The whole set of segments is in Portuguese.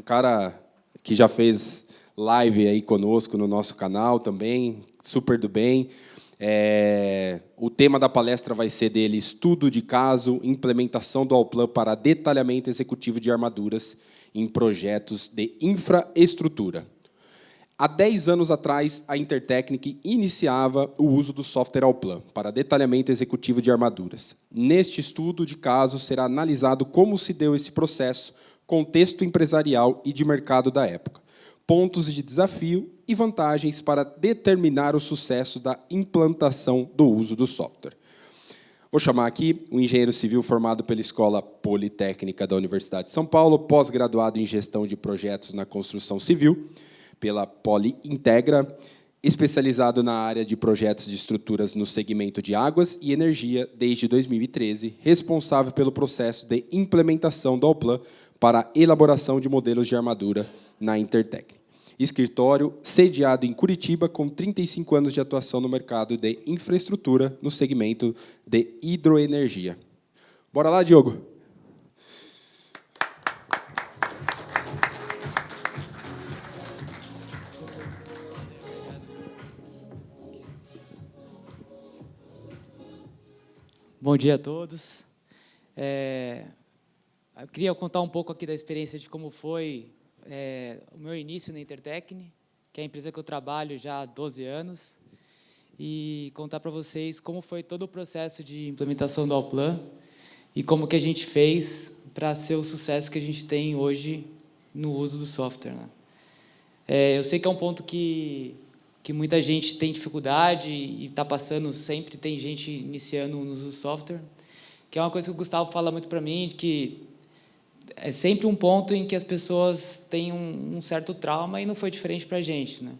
cara que já fez live aí conosco no nosso canal também, super do bem. O tema da palestra vai ser dele: estudo de caso, implementação do Allplan para detalhamento executivo de armaduras em projetos de infraestrutura. Há 10 anos atrás, a Intertechnic iniciava o uso do software Allplan para detalhamento executivo de armaduras. Neste estudo de caso, será analisado como se deu esse processo, contexto empresarial e de mercado da época, pontos de desafio e vantagens para determinar o sucesso da implantação do uso do software. Vou chamar aqui o engenheiro civil formado pela Escola Politécnica da Universidade de São Paulo, pós-graduado em gestão de projetos na construção civil, pela Poli Integra, especializado na área de projetos de estruturas no segmento de águas e energia desde 2013, responsável pelo processo de implementação do Allplan para a elaboração de modelos de armadura na Intertechnic. Escritório sediado em Curitiba, com 35 anos de atuação no mercado de infraestrutura no segmento de hidroenergia. Bora lá, Diogo? Bom dia a todos. Eu queria contar um pouco aqui da experiência de como foi o meu início na Intertechnic, que é a empresa que eu trabalho já há 12 anos, e contar para vocês como foi todo o processo de implementação do Allplan e como que a gente fez para ser o sucesso que a gente tem hoje no uso do software, né? Eu sei que é um ponto que muita gente tem dificuldade e está passando, sempre tem gente iniciando no uso do software, que é uma coisa que o Gustavo fala muito para mim, que é sempre um ponto em que as pessoas têm um certo trauma, e não foi diferente para a gente, né?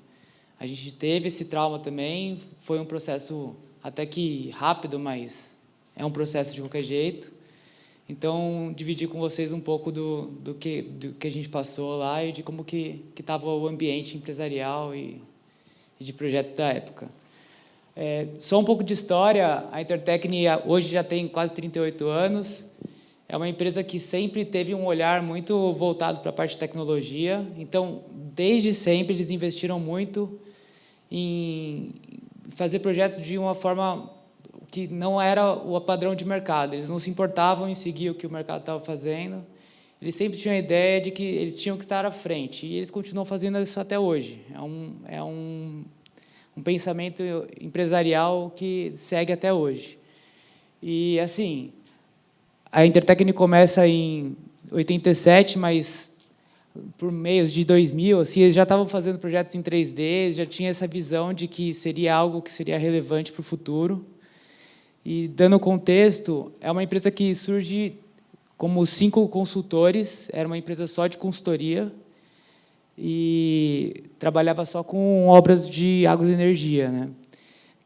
A gente teve esse trauma também, foi um processo até que rápido, mas é um processo de qualquer jeito. Então, dividir com vocês um pouco do que a gente passou lá e de como que estava o ambiente empresarial e de projetos da época. Só um pouco de história: a Intertechnic hoje já tem quase 38 anos, é uma empresa que sempre teve um olhar muito voltado para a parte de tecnologia, então, desde sempre, eles investiram muito em fazer projetos de uma forma que não era o padrão de mercado, eles não se importavam em seguir o que o mercado estava fazendo, eles sempre tinham a ideia de que eles tinham que estar à frente, e eles continuam fazendo isso até hoje. É um pensamento empresarial que segue até hoje. E, assim, a Intertechnic começa em 87, mas por meios de 2000, assim, eles já estavam fazendo projetos em 3D, já tinha essa visão de que seria algo que seria relevante para o futuro. E, dando contexto, é uma empresa que surge como 5 consultores, era uma empresa só de consultoria, e trabalhava só com obras de águas e energia, né?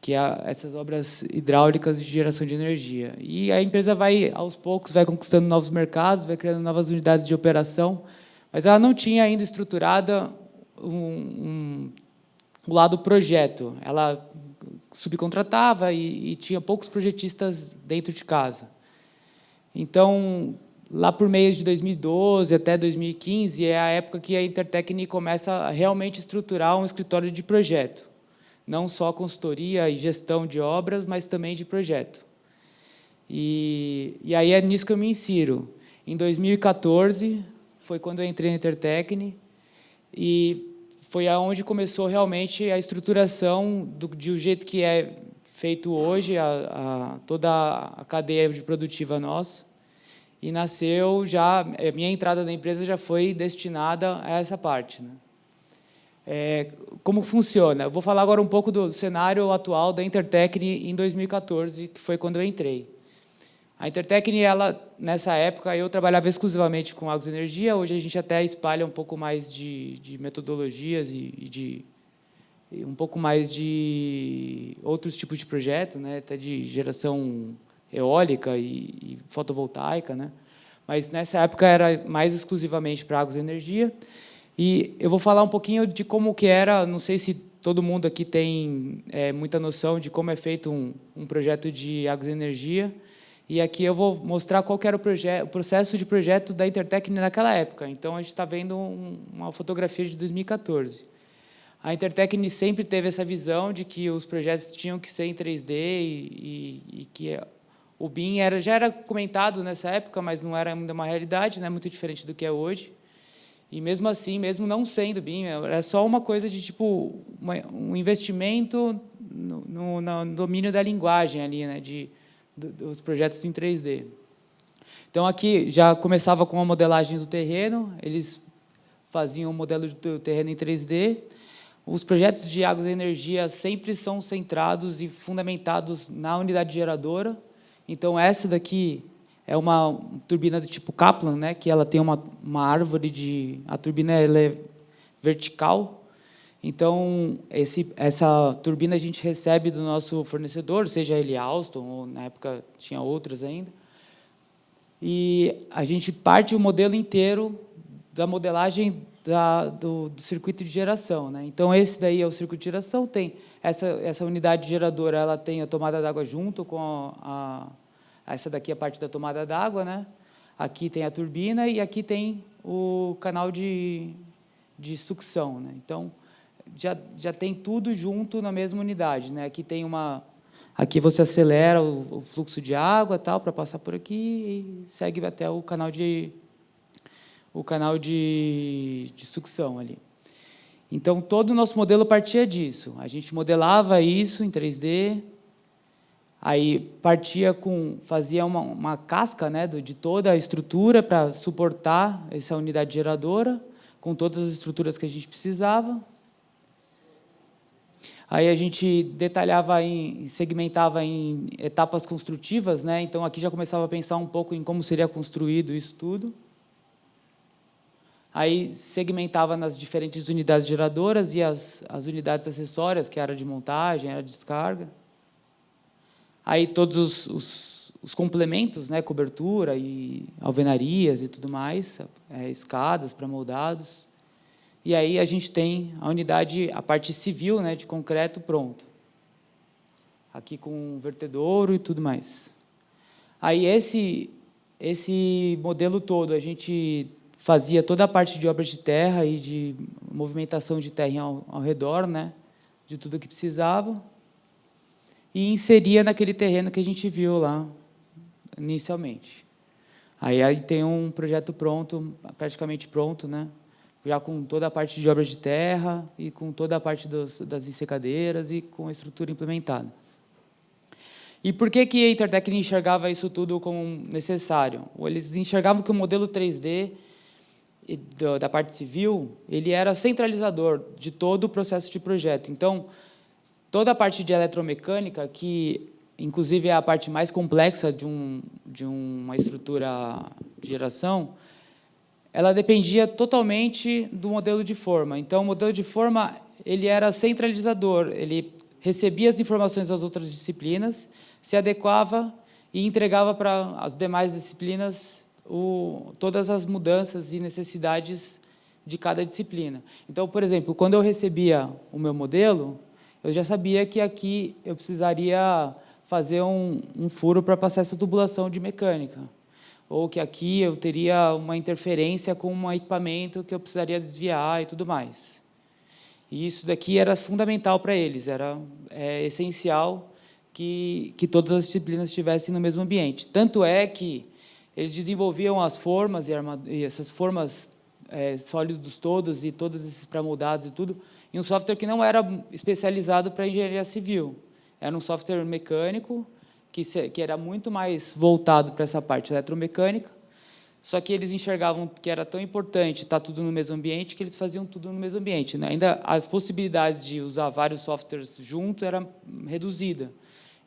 Que é essas obras hidráulicas de geração de energia. E a empresa vai, aos poucos, vai conquistando novos mercados, vai criando novas unidades de operação, mas ela não tinha ainda estruturada o lado projeto. Ela subcontratava e tinha poucos projetistas dentro de casa. Então, lá por meio de 2012 até 2015, é a época que a Intertechnic começa a realmente estruturar um escritório de projeto. Não só consultoria e gestão de obras, mas também de projeto. E aí é nisso que eu me insiro. Em 2014, foi quando eu entrei na Intertechnic, e foi aonde começou realmente a estruturação de um jeito que é feito hoje, toda a cadeia de produtiva nossa. E nasceu já, a minha entrada na empresa já foi destinada a essa parte, né? Como funciona? Eu vou falar agora um pouco do cenário atual da Intertechnic em 2014, que foi quando eu entrei. A Intertechnic, nessa época, eu trabalhava exclusivamente com águas e energia. Hoje a gente até espalha um pouco mais de metodologias e um pouco mais de outros tipos de projeto, né? Até de geração eólica e fotovoltaica, né? Mas nessa época era mais exclusivamente para águas e energia. E eu vou falar um pouquinho de como que era, não sei se todo mundo aqui tem muita noção de como é feito um projeto de águas e energia, E aqui eu vou mostrar qual que era o processo de projeto da Intertecne naquela época. Então, a gente está vendo uma fotografia de 2014. A Intertecne sempre teve essa visão de que os projetos tinham que ser em 3D e que o BIM já era comentado nessa época, mas não era ainda uma realidade, né, muito diferente do que é hoje. E, mesmo assim, mesmo não sendo BIM, era só uma coisa de tipo um investimento no domínio da linguagem ali, né, dos projetos em 3D. Então, aqui já começava com a modelagem do terreno, eles faziam o modelo do terreno em 3D. Os projetos de águas e energia sempre são centrados e fundamentados na unidade geradora. Então, essa daqui é uma turbina do tipo Kaplan, né, que ela tem uma árvore a turbina ela é vertical. Então, essa turbina a gente recebe do nosso fornecedor, seja ele Alstom, ou na época tinha outras ainda, e a gente parte o modelo inteiro da modelagem do circuito de geração, né? Então, esse daí é o circuito de geração, tem essa unidade geradora, ela tem a tomada d'água junto com essa daqui é a parte da tomada d'água, né? Aqui tem a turbina e aqui tem o canal de sucção, né? Então, já tem tudo junto na mesma unidade, né? Aqui você acelera o fluxo de água tal para passar por aqui e segue até o canal de sucção ali. Então, todo o nosso modelo partia disso. A gente modelava isso em 3D, aí fazia uma casca, né, de toda a estrutura para suportar essa unidade geradora, com todas as estruturas que a gente precisava. Aí a gente segmentava em etapas construtivas, né? Então, aqui já começava a pensar um pouco em como seria construído isso tudo. Aí segmentava nas diferentes unidades geradoras e as unidades acessórias, que era de montagem, era de descarga. Aí todos os complementos, né? Cobertura e alvenarias e tudo mais, escadas para moldados. E aí a gente tem a parte civil, né, de concreto pronto. Aqui com vertedouro e tudo mais. Aí esse modelo todo, a gente fazia toda a parte de obras de terra e de movimentação de terra ao redor, né, de tudo que precisava, e inseria naquele terreno que a gente viu lá inicialmente. Aí tem um projeto pronto, praticamente pronto, né, já com toda a parte de obras de terra e com toda a parte das ensecadeiras e com a estrutura implementada. E por que a Intertecne enxergava isso tudo como necessário? Eles enxergavam que o modelo 3D da parte civil ele era centralizador de todo o processo de projeto. Então, toda a parte de eletromecânica, que inclusive é a parte mais complexa de uma estrutura de geração, ela dependia totalmente do modelo de forma. Então, o modelo de forma ele era centralizador, ele recebia as informações das outras disciplinas, se adequava e entregava para as demais disciplinas todas as mudanças e necessidades de cada disciplina. Então, por exemplo, quando eu recebia o meu modelo, eu já sabia que aqui eu precisaria fazer um furo para passar essa tubulação de mecânica, ou que aqui eu teria uma interferência com um equipamento que eu precisaria desviar e tudo mais. E isso daqui era fundamental para eles, era essencial que todas as disciplinas estivessem no mesmo ambiente. Tanto é que eles desenvolviam as formas e essas formas sólidos todos e todos esses pré-moldados e tudo, em um software que não era especializado para engenharia civil. Era um software mecânico, que era muito mais voltado para essa parte eletromecânica, só que eles enxergavam que era tão importante estar tudo no mesmo ambiente que eles faziam tudo no mesmo ambiente, né? Ainda as possibilidades de usar vários softwares junto era reduzida.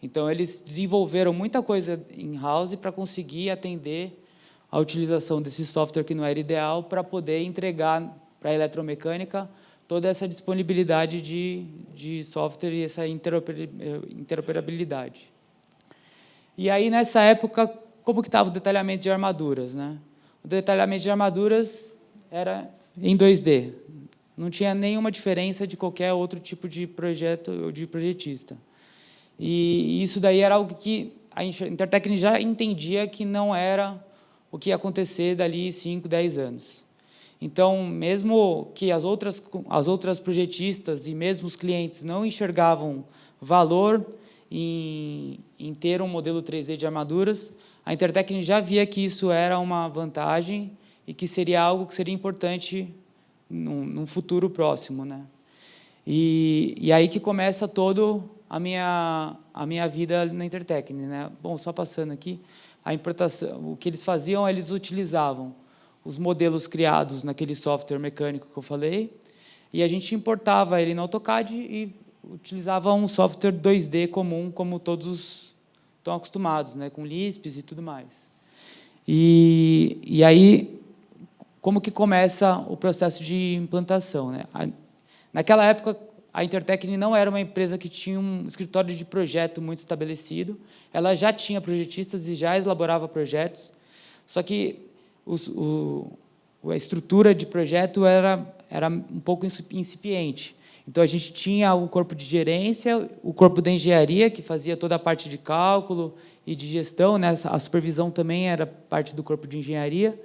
Então, eles desenvolveram muita coisa in-house para conseguir atender a utilização desse software que não era ideal para poder entregar para a eletromecânica toda essa disponibilidade de software e essa interoperabilidade. E aí, nessa época, como que estava o detalhamento de armaduras, né? O detalhamento de armaduras era em 2D. Não tinha nenhuma diferença de qualquer outro tipo de projeto ou de projetista. E isso daí era algo que a Intertecni já entendia que não era o que ia acontecer dali 5, 10 anos. Então, mesmo que as outras projetistas e mesmo os clientes não enxergavam valor em ter um modelo 3D de armaduras, a Intertecni já via que isso era uma vantagem e que seria algo que seria importante num futuro próximo, né? E aí que começa todo a minha vida na Intertecni, né? Bom, só passando aqui, a importação, o que eles faziam, eles utilizavam os modelos criados naquele software mecânico que eu falei, e a gente importava ele no AutoCAD e utilizava um software 2D comum, como todos estão acostumados, né, com Lisps e tudo mais. E aí, como que começa o processo de implantação, né? Naquela época, a Intertecni não era uma empresa que tinha um escritório de projeto muito estabelecido, ela já tinha projetistas e já elaborava projetos, só que a estrutura de projeto era um pouco incipiente. Então, a gente tinha o corpo de gerência, o corpo da engenharia, que fazia toda a parte de cálculo e de gestão, né? A supervisão também era parte do corpo de engenharia,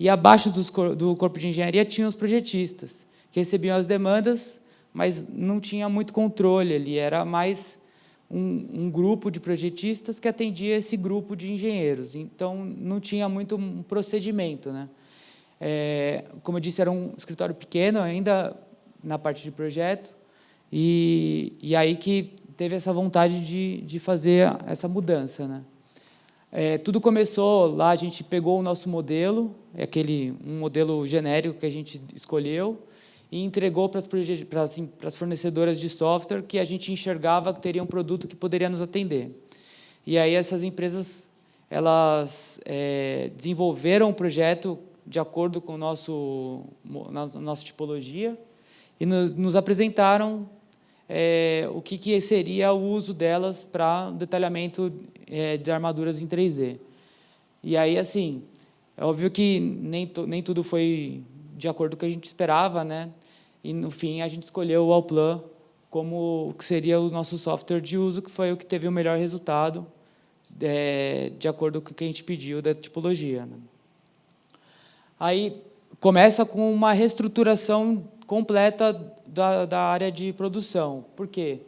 e abaixo do corpo de engenharia tinham os projetistas, que recebiam as demandas, mas não tinha muito controle ali, era mais um grupo de projetistas que atendia esse grupo de engenheiros, então não tinha muito um procedimento, né? Como eu disse, era um escritório pequeno ainda na parte de projeto, e aí que teve essa vontade de fazer essa mudança, né? Tudo começou lá, a gente pegou o nosso modelo, um modelo genérico que a gente escolheu, e entregou para as fornecedoras de software que a gente enxergava que teria um produto que poderia nos atender. E aí essas empresas elas desenvolveram um projeto de acordo com nossa tipologia e nos apresentaram o que seria o uso delas para detalhamento de armaduras em 3D. E aí, assim, é óbvio que nem tudo foi de acordo com o que a gente esperava, né? E, no fim, a gente escolheu o Allplan como o que seria o nosso software de uso, que foi o que teve o melhor resultado, de acordo com o que a gente pediu da tipologia, né? Aí, começa com uma reestruturação completa da área de produção. Por quê?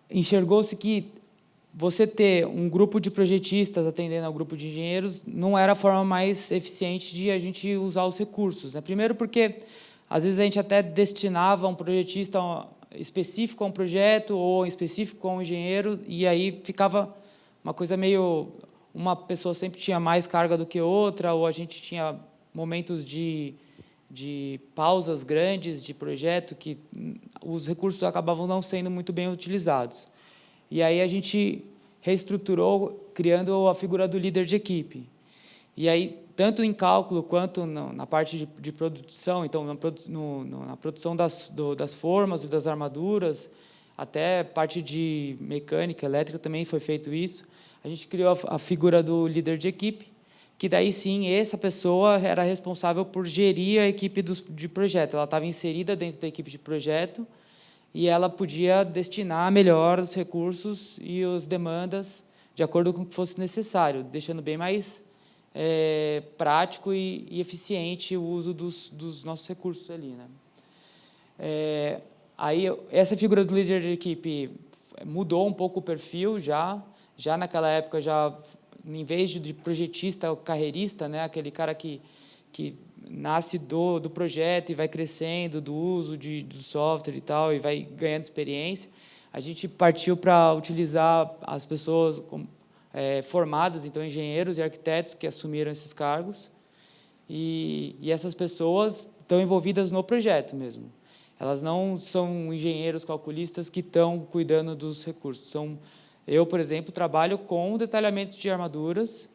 Enxergou-se que você ter um grupo de projetistas atendendo ao grupo de engenheiros não era a forma mais eficiente de a gente usar os recursos, né? Primeiro porque, às vezes, a gente até destinava um projetista específico a um projeto ou específico a um engenheiro, e aí ficava uma coisa meio... Uma pessoa sempre tinha mais carga do que outra, ou a gente tinha momentos de pausas grandes de projeto que os recursos acabavam não sendo muito bem utilizados. E aí a gente reestruturou, criando a figura do líder de equipe. E aí, tanto em cálculo quanto na parte de produção, então, na produção das formas e das armaduras, até parte de mecânica, elétrica, também foi feito isso. A gente criou a figura do líder de equipe, que daí sim, essa pessoa era responsável por gerir a equipe de projeto. Ela estava inserida dentro da equipe de projeto e ela podia destinar melhor os recursos e as demandas de acordo com o que fosse necessário, deixando bem mais prático e eficiente o uso dos nossos recursos ali, né? Aí, essa figura do líder de equipe mudou um pouco o perfil já naquela época, em vez de projetista ou carreirista, né, aquele cara que nasce do projeto e vai crescendo, do uso do software e tal, e vai ganhando experiência, a gente partiu para utilizar as pessoas formadas, então, engenheiros e arquitetos que assumiram esses cargos, e essas pessoas estão envolvidas no projeto mesmo. Elas não são engenheiros calculistas que estão cuidando dos recursos. Eu, por exemplo, trabalho com o detalhamento de armaduras,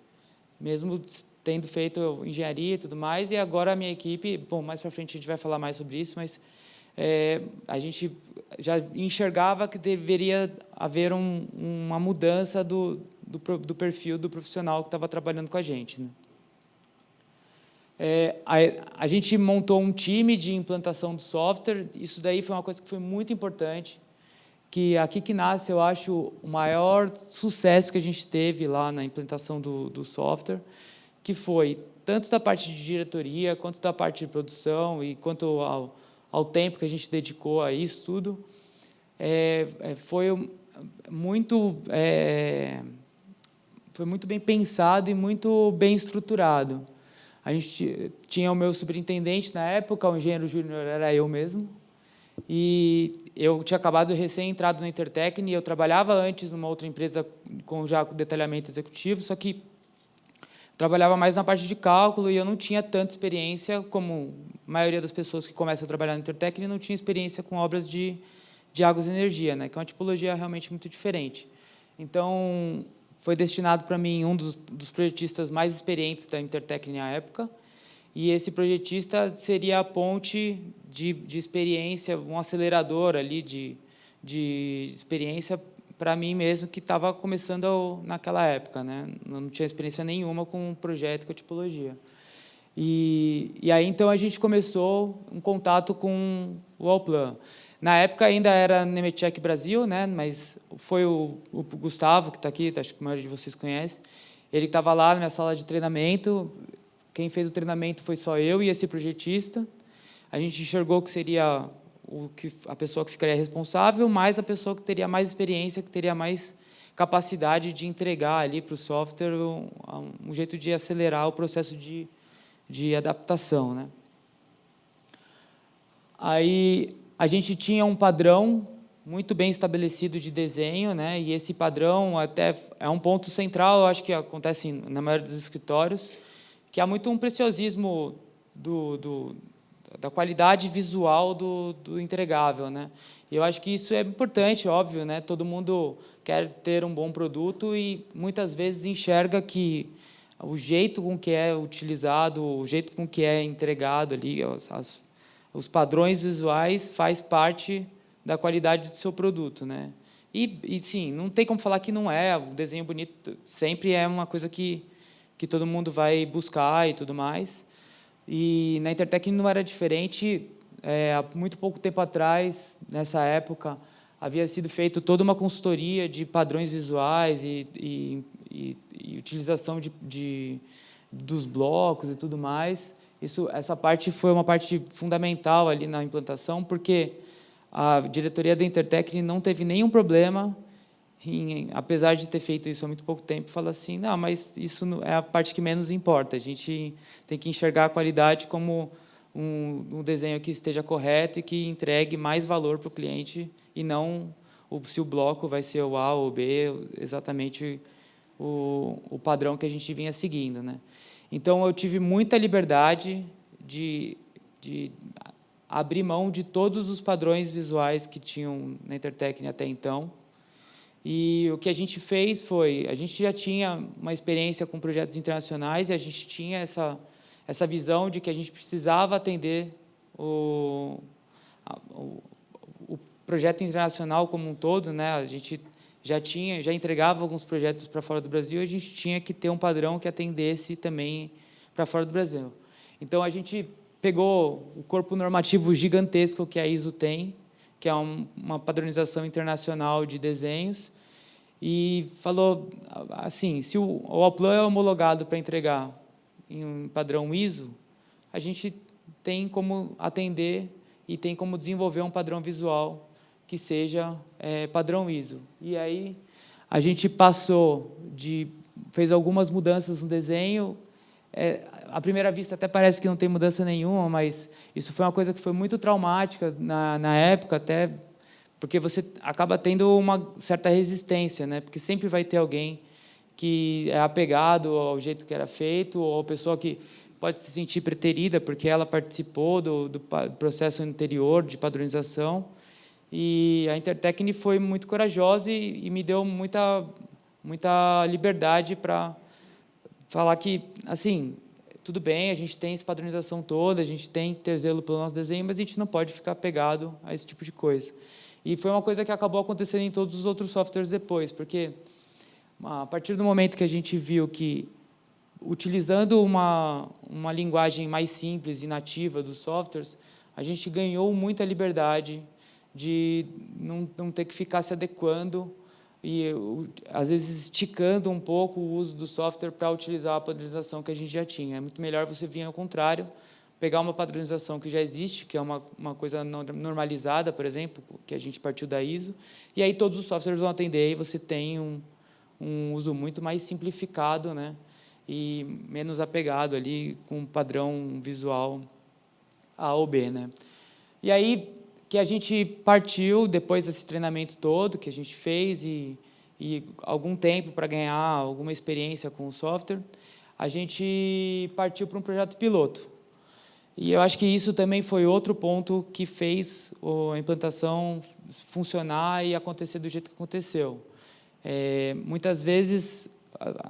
mesmo tendo feito engenharia e tudo mais, e agora a minha equipe, bom, mais para frente a gente vai falar mais sobre isso, mas a gente já enxergava que deveria haver uma mudança do perfil do profissional que estava trabalhando com a gente, né? A gente montou um time de implantação do software, isso daí foi uma coisa que foi muito importante, que aqui que nasce, eu acho, o maior sucesso que a gente teve lá na implementação do software, que foi tanto da parte de diretoria, quanto da parte de produção, e quanto ao tempo que a gente dedicou a isso tudo, foi muito bem pensado e muito bem estruturado. A gente tinha o meu superintendente na época, o engenheiro júnior era eu mesmo, e eu tinha acabado recém-entrado na Intertecne, e eu trabalhava antes numa outra empresa com detalhamento executivo, só que trabalhava mais na parte de cálculo e eu não tinha tanta experiência como a maioria das pessoas que começam a trabalhar na Intertecne não tinha experiência com obras de águas e energia, né, que é uma tipologia realmente muito diferente. Então, foi destinado para mim um dos projetistas mais experientes da Intertecne à época, e esse projetista seria a ponte de experiência, um acelerador ali de experiência para mim mesmo, que estava começando naquela época, né? Não tinha experiência nenhuma com um projeto, com a tipologia. E aí, então, a gente começou um contato com o Allplan. Na época, ainda era Nemetschek Brasil, né? Mas foi o Gustavo, que está aqui, acho que a maioria de vocês conhece, ele estava lá na minha sala de treinamento. Quem fez o treinamento foi só eu e esse projetista. A gente enxergou que seria a pessoa que ficaria responsável, mais a pessoa que teria mais experiência, que teria mais capacidade de entregar ali para o software um jeito de acelerar o processo de adaptação, né? Aí a gente tinha um padrão muito bem estabelecido de desenho, né? E esse padrão até é um ponto central, eu acho que acontece na maioria dos escritórios, que há muito um preciosismo da qualidade visual do entregável, né? E eu acho que isso é importante, óbvio, né? Todo mundo quer ter um bom produto e muitas vezes enxerga que o jeito com que é utilizado, o jeito com que é entregado ali, os padrões visuais faz parte da qualidade do seu produto, né? E sim, não tem como falar que não é. O desenho bonito sempre é uma coisa que todo mundo vai buscar e tudo mais. E na Intertecne não era diferente. Há muito pouco tempo atrás, nessa época, havia sido feita toda uma consultoria de padrões visuais e utilização dos blocos e tudo mais. Essa parte foi uma parte fundamental ali na implantação, porque a diretoria da Intertecne não teve nenhum problema apesar de ter feito isso há muito pouco tempo, fala assim, não, mas isso é a parte que menos importa, a gente tem que enxergar a qualidade como um desenho que esteja correto e que entregue mais valor para o cliente, e não se o bloco vai ser o A ou o B, exatamente o padrão que a gente vinha seguindo, né? Então, eu tive muita liberdade de abrir mão de todos os padrões visuais que tinham na Intertecne até então. E o que a gente fez foi, a gente já tinha uma experiência com projetos internacionais e a gente tinha essa visão de que a gente precisava atender o projeto internacional como um todo, né? A gente já entregava alguns projetos para fora do Brasil, e a gente tinha que ter um padrão que atendesse também para fora do Brasil. Então, a gente pegou o corpo normativo gigantesco que a ISO tem, que é uma padronização internacional de desenhos, e falou assim, se o Allplan é homologado para entregar em um padrão ISO, a gente tem como atender e tem como desenvolver um padrão visual que seja padrão ISO. E aí a gente fez algumas mudanças no desenho. À primeira vista até parece que não tem mudança nenhuma, mas isso foi uma coisa que foi muito traumática na época, até porque você acaba tendo uma certa resistência, né? Porque sempre vai ter alguém que é apegado ao jeito que era feito, ou a pessoa que pode se sentir preterida porque ela participou do processo anterior de padronização. E a Intertecne foi muito corajosa e me deu muita liberdade para falar que, assim, tudo bem, a gente tem essa padronização toda, a gente tem que ter zelo pelo nosso desenho, mas a gente não pode ficar apegado a esse tipo de coisa. E foi uma coisa que acabou acontecendo em todos os outros softwares depois, porque a partir do momento que a gente viu que, utilizando uma linguagem mais simples e nativa dos softwares, a gente ganhou muita liberdade de não ter que ficar se adequando e, às vezes, esticando um pouco o uso do software para utilizar a padronização que a gente já tinha. É muito melhor você vir ao contrário, pegar uma padronização que já existe, que é uma coisa normalizada, por exemplo, que a gente partiu da ISO, e aí todos os softwares vão atender e você tem um uso muito mais simplificado, né, e menos apegado ali com um padrão visual A ou B, né. E aí que a gente partiu, depois desse treinamento todo que a gente fez e algum tempo para ganhar alguma experiência com o software, a gente partiu para um projeto piloto. E eu acho que isso também foi outro ponto que fez a implantação funcionar e acontecer do jeito que aconteceu. Muitas vezes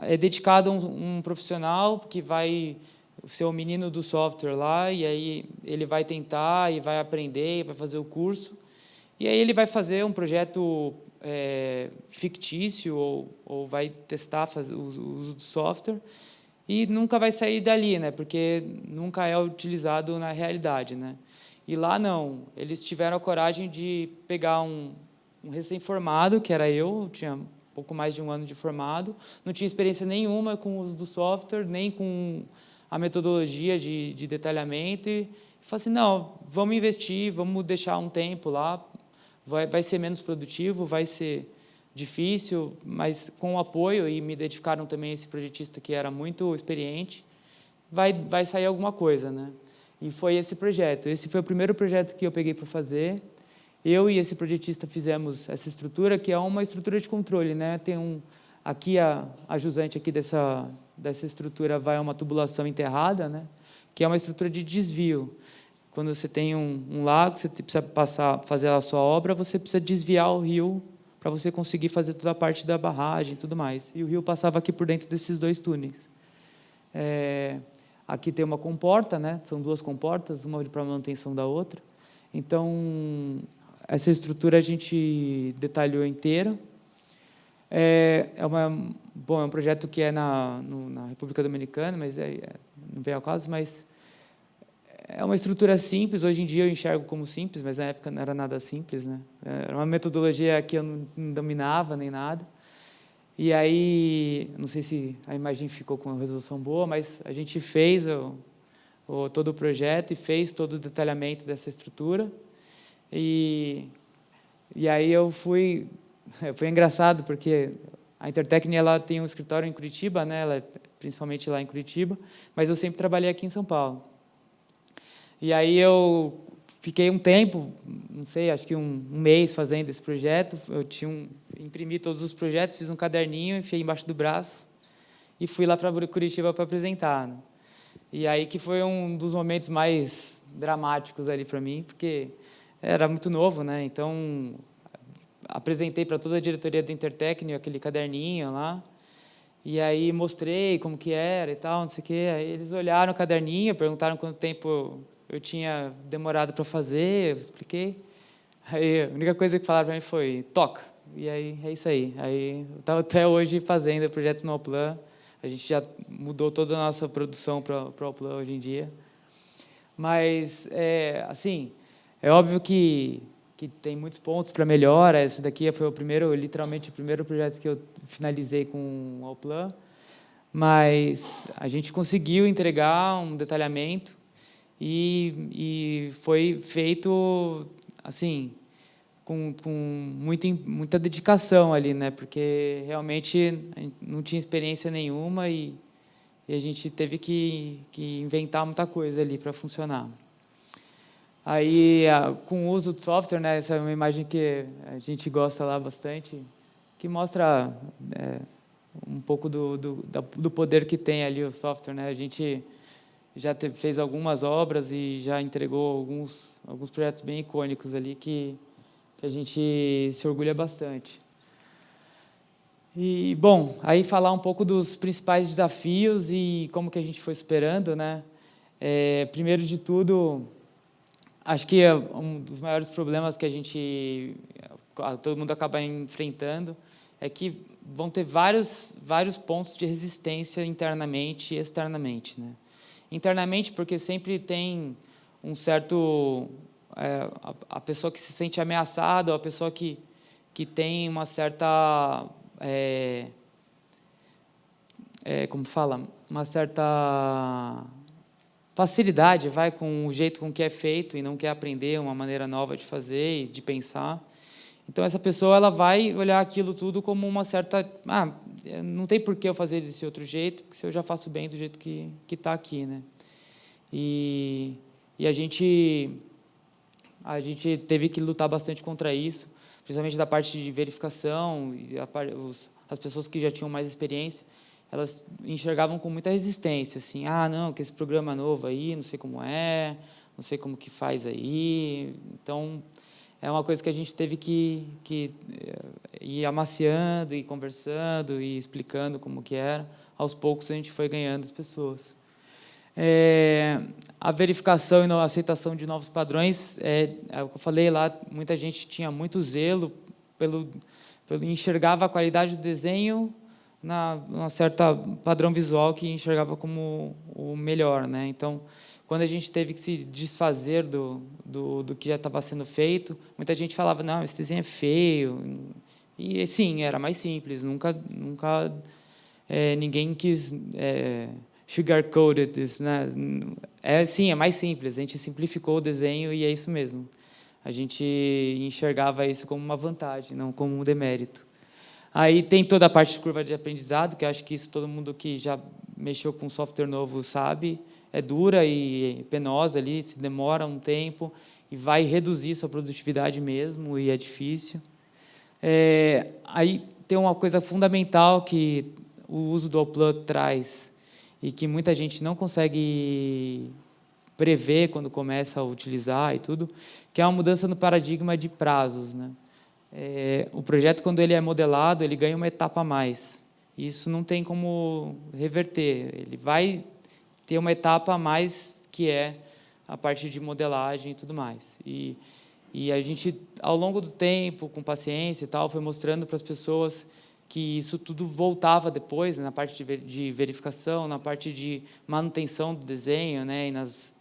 é dedicado um profissional que vai ser o menino do software lá, e aí ele vai tentar e vai aprender, e vai fazer o curso, e aí ele vai fazer um projeto fictício ou vai testar o uso do software, e nunca vai sair dali, né? Porque nunca é utilizado na realidade, né? E lá não, eles tiveram a coragem de pegar um recém-formado, que era eu, tinha pouco mais de 1 ano de formado, não tinha experiência nenhuma com o uso do software, nem com a metodologia de detalhamento, e falei assim, não, vamos investir, vamos deixar um tempo lá, vai ser menos produtivo, vai ser difícil, mas com o apoio, e me identificaram também esse projetista que era muito experiente, vai sair alguma coisa, né? E foi esse projeto. Esse foi o primeiro projeto que eu peguei para fazer. Eu e esse projetista fizemos essa estrutura, que é uma estrutura de controle, né? Tem aqui a jusante aqui dessa estrutura vai uma tubulação enterrada, né? Que é uma estrutura de desvio. Quando você tem um lago, você precisa fazer a sua obra, você precisa desviar o rio para você conseguir fazer toda a parte da barragem e tudo mais. E o rio passava aqui por dentro desses 2 túneis. Aqui tem uma comporta, né? São 2 comportas, uma para manutenção da outra. Então, essa estrutura a gente detalhou inteira. É um projeto que é na República Dominicana, mas não vem ao caso, mas é uma estrutura simples. Hoje em dia eu enxergo como simples, mas na época não era nada simples, né? Era uma metodologia que eu não dominava nem nada. E aí, não sei se a imagem ficou com uma resolução boa, mas a gente fez todo o projeto e fez todo o detalhamento dessa estrutura. E aí foi engraçado, porque a Intertecne ela tem um escritório em Curitiba, né? Ela é principalmente lá em Curitiba, mas eu sempre trabalhei aqui em São Paulo. E aí eu fiquei um tempo, não sei, acho que um mês fazendo esse projeto. Eu imprimi todos os projetos, fiz um caderninho, enfiei embaixo do braço e fui lá para Curitiba para apresentar, né? E aí que foi um dos momentos mais dramáticos ali para mim, porque era muito novo, né? Então, apresentei para toda a diretoria da Intertecne aquele caderninho lá, e aí mostrei como que era e tal, não sei o quê. Aí eles olharam o caderninho, perguntaram quanto tempo eu tinha demorado para fazer, eu expliquei. Aí a única coisa que falaram para mim foi, toca. E aí é isso aí. Aí eu estava até hoje fazendo projetos no Allplan. A gente já mudou toda a nossa produção para o Allplan hoje em dia. Mas, assim, é óbvio que tem muitos pontos para melhora. Esse daqui foi literalmente o primeiro projeto que eu finalizei com o Allplan. Mas a gente conseguiu entregar um detalhamento e foi feito assim com muita dedicação ali, né? Porque realmente a gente não tinha experiência nenhuma e a gente teve que inventar muita coisa ali para funcionar. Aí, com o uso do software, né? Essa é uma imagem que a gente gosta lá bastante, que mostra um pouco do poder que tem ali o software, né? A gente já fez algumas obras e já entregou alguns projetos bem icônicos ali que a gente se orgulha bastante. E, bom, aí falar um pouco dos principais desafios e como que a gente foi superando, né? Primeiro de tudo, acho que um dos maiores problemas que todo mundo acaba enfrentando é que vão ter vários pontos de resistência internamente e externamente, né? Internamente, porque sempre tem um certo a pessoa que se sente ameaçada, ou a pessoa que tem uma certa... como fala? Uma certa facilidade, com o jeito com que é feito e não quer aprender uma maneira nova de fazer e de pensar. Então, essa pessoa ela vai olhar aquilo tudo como uma certa... não tem por que eu fazer desse outro jeito, porque se eu já faço bem do jeito que está aqui, né? E a gente teve que lutar bastante contra isso, principalmente da parte de verificação, e as pessoas que já tinham mais experiência, elas enxergavam com muita resistência, assim, não, que esse programa novo aí, não sei como é, não sei como que faz aí. Então, é uma coisa que a gente teve que ir amaciando, e conversando, e explicando como que era. Aos poucos, a gente foi ganhando as pessoas. A verificação e a aceitação de novos padrões, é o que eu falei lá, muita gente tinha muito zelo, enxergava a qualidade do desenho numa certa padrão visual que enxergava como o melhor, né? Então, quando a gente teve que se desfazer do que já estava sendo feito, muita gente falava, não, esse desenho é feio. E, sim, era mais simples, nunca ninguém quis sugar-coated this, né? Sim, é mais simples, a gente simplificou o desenho e é isso mesmo. A gente enxergava isso como uma vantagem, não como um demérito. Aí tem toda a parte de curva de aprendizado, que acho que isso todo mundo que já mexeu com software novo sabe. É dura e penosa ali, se demora um tempo e vai reduzir sua produtividade mesmo, e é difícil. Aí tem uma coisa fundamental que o uso do Upload traz e que muita gente não consegue prever quando começa a utilizar e tudo, que é uma mudança no paradigma de prazos, né? O projeto, quando ele é modelado, ele ganha uma etapa a mais. Isso não tem como reverter. Ele vai ter uma etapa a mais, que é a parte de modelagem e tudo mais. E a gente, ao longo do tempo, com paciência e tal, foi mostrando para as pessoas que isso tudo voltava depois, né, na parte de verificação, na parte de manutenção do desenho, né, e nas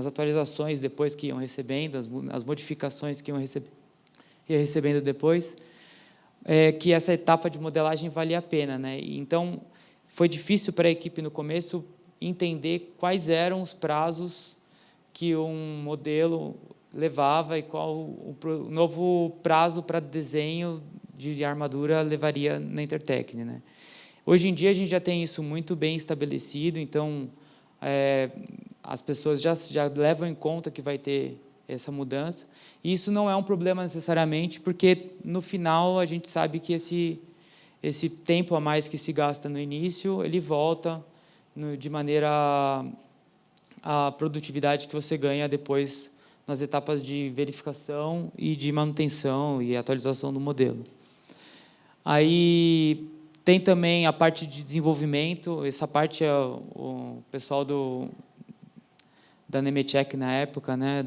atualizações depois que iam recebendo, as modificações que ia recebendo depois, que essa etapa de modelagem valia a pena, né? E, então, foi difícil para a equipe no começo entender quais eram os prazos que um modelo levava e qual o novo prazo para desenho de armadura levaria na Intertechne, né? Hoje em dia, a gente já tem isso muito bem estabelecido, então as pessoas já levam em conta que vai ter essa mudança. E isso não é um problema necessariamente, porque, no final, a gente sabe que esse tempo a mais que se gasta no início, ele volta de maneira a produtividade que você ganha depois nas etapas de verificação e de manutenção e atualização do modelo. Aí tem também a parte de desenvolvimento. Essa parte o pessoal da Nemetschek na época, né,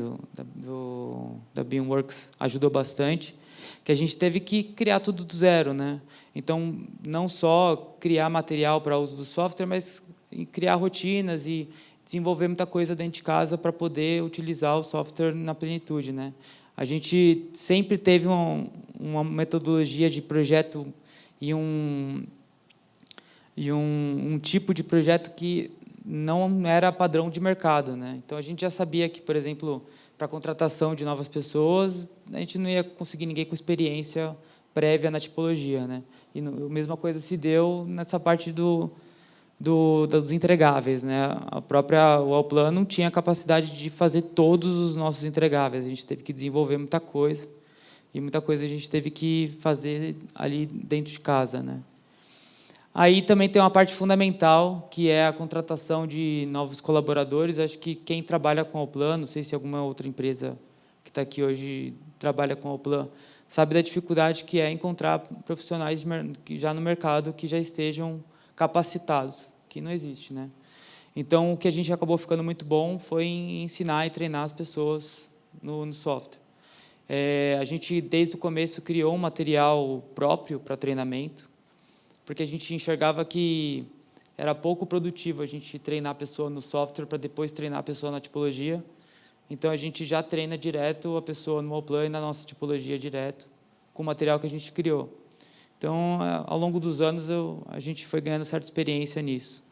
da Beamworks, ajudou bastante, que a gente teve que criar tudo do zero, né? Então, não só criar material para uso do software, mas criar rotinas e desenvolver muita coisa dentro de casa para poder utilizar o software na plenitude, né? A gente sempre teve uma metodologia de projeto e um tipo de projeto que não era padrão de mercado, né? Então, a gente já sabia que, por exemplo, para a contratação de novas pessoas, a gente não ia conseguir ninguém com experiência prévia na tipologia, né? E a mesma coisa se deu nessa parte dos entregáveis, né? O Allplan não tinha capacidade de fazer todos os nossos entregáveis. A gente teve que desenvolver muita coisa, e muita coisa a gente teve que fazer ali dentro de casa, né? Aí também tem uma parte fundamental, que é a contratação de novos colaboradores. Acho que quem trabalha com o Allplan, não sei se alguma outra empresa que está aqui hoje trabalha com o Allplan, sabe da dificuldade que é encontrar profissionais já no mercado que já estejam capacitados, que não existe, né? Então, o que a gente acabou ficando muito bom foi em ensinar e treinar as pessoas no software. A gente, desde o começo, criou um material próprio para treinamento, porque a gente enxergava que era pouco produtivo a gente treinar a pessoa no software para depois treinar a pessoa na tipologia. Então, a gente já treina direto a pessoa no Allplan e na nossa tipologia direto, com o material que a gente criou. Então, ao longo dos anos, a gente foi ganhando certa experiência nisso.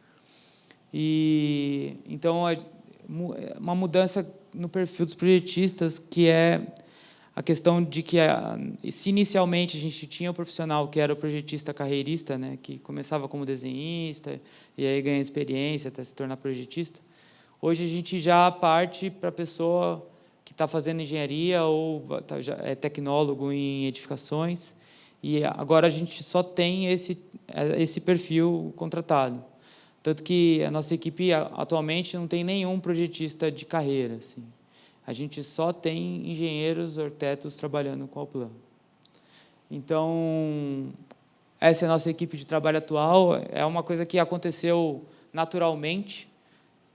E, então, uma mudança no perfil dos projetistas, que é a questão de que, se inicialmente a gente tinha o profissional que era o projetista carreirista, né, que começava como desenhista, e aí ganha experiência até se tornar projetista, hoje a gente já parte para a pessoa que está fazendo engenharia ou é tecnólogo em edificações, e agora a gente só tem esse perfil contratado. Tanto que a nossa equipe atualmente não tem nenhum projetista de carreira, assim. A gente só tem engenheiros, arquitetos trabalhando com o Allplan. Então, essa é a nossa equipe de trabalho atual. É uma coisa que aconteceu naturalmente.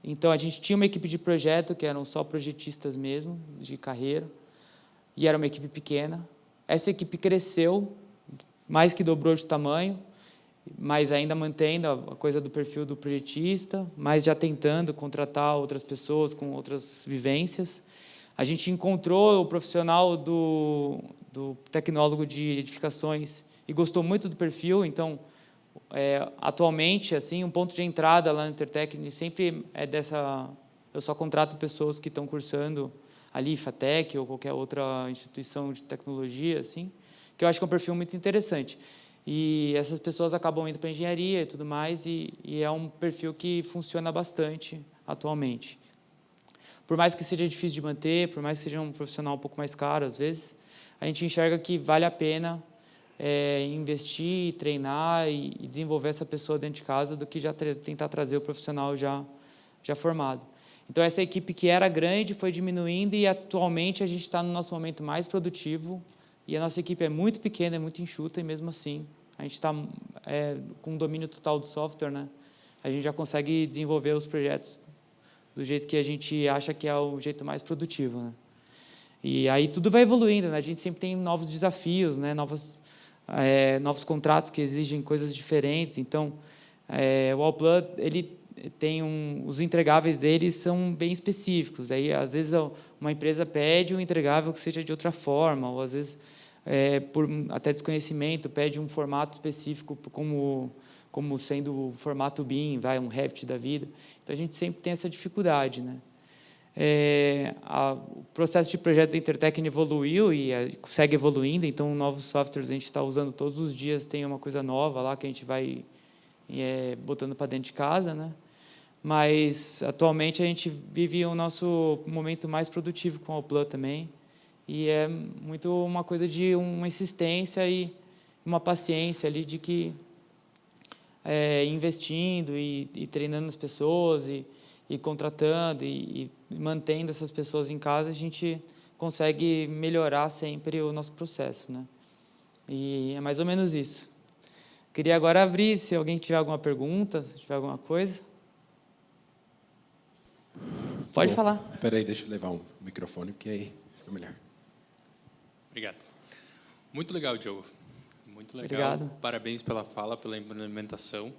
Então, a gente tinha uma equipe de projeto, que eram só projetistas mesmo, de carreira, e era uma equipe pequena. Essa equipe cresceu, mais que dobrou de tamanho, mas ainda mantendo a coisa do perfil do projetista, mas já tentando contratar outras pessoas com outras vivências. A gente encontrou o profissional do tecnólogo de edificações e gostou muito do perfil, então, atualmente, assim, um ponto de entrada lá no Intertecni sempre é dessa... Eu só contrato pessoas que estão cursando ali, FATEC ou qualquer outra instituição de tecnologia, assim, que eu acho que é um perfil muito interessante. E essas pessoas acabam indo para a engenharia e tudo mais, e é um perfil que funciona bastante atualmente. Por mais que seja difícil de manter, por mais que seja um profissional um pouco mais caro, às vezes, a gente enxerga que vale a pena investir, treinar e desenvolver essa pessoa dentro de casa do que já tentar trazer o profissional já formado. Então, essa equipe que era grande foi diminuindo e, atualmente, a gente está no nosso momento mais produtivo e a nossa equipe é muito pequena, é muito enxuta, e mesmo assim, a gente está com um domínio total do software, né? A gente já consegue desenvolver os projetos do jeito que a gente acha que é o jeito mais produtivo, né? E aí tudo vai evoluindo, né? A gente sempre tem novos desafios, né? Novos novos contratos que exigem coisas diferentes. Então, o Allplan, ele tem os entregáveis deles são bem específicos. Aí, às vezes, uma empresa pede um entregável que seja de outra forma, ou às vezes, por até desconhecimento, pede um formato específico como sendo o formato BIM, um Revit da vida. Então, a gente sempre tem essa dificuldade, né? O processo de projeto da Intertecni evoluiu e segue evoluindo, então novos softwares a gente está usando todos os dias, tem uma coisa nova lá que a gente vai botando para dentro de casa, né? Mas atualmente a gente vive o nosso momento mais produtivo com o Allplan também, e é muito uma coisa de uma insistência e uma paciência ali de que investindo e treinando as pessoas e contratando e mantendo essas pessoas em casa, a gente consegue melhorar sempre o nosso processo, né? E é mais ou menos isso. Queria agora abrir, se alguém tiver alguma pergunta, se tiver alguma coisa. Pode falar. Espera aí, deixa eu levar um microfone, porque aí fica melhor. Obrigado. Muito legal, Diogo. Muito legal. Obrigado. Parabéns pela fala, pela implementação.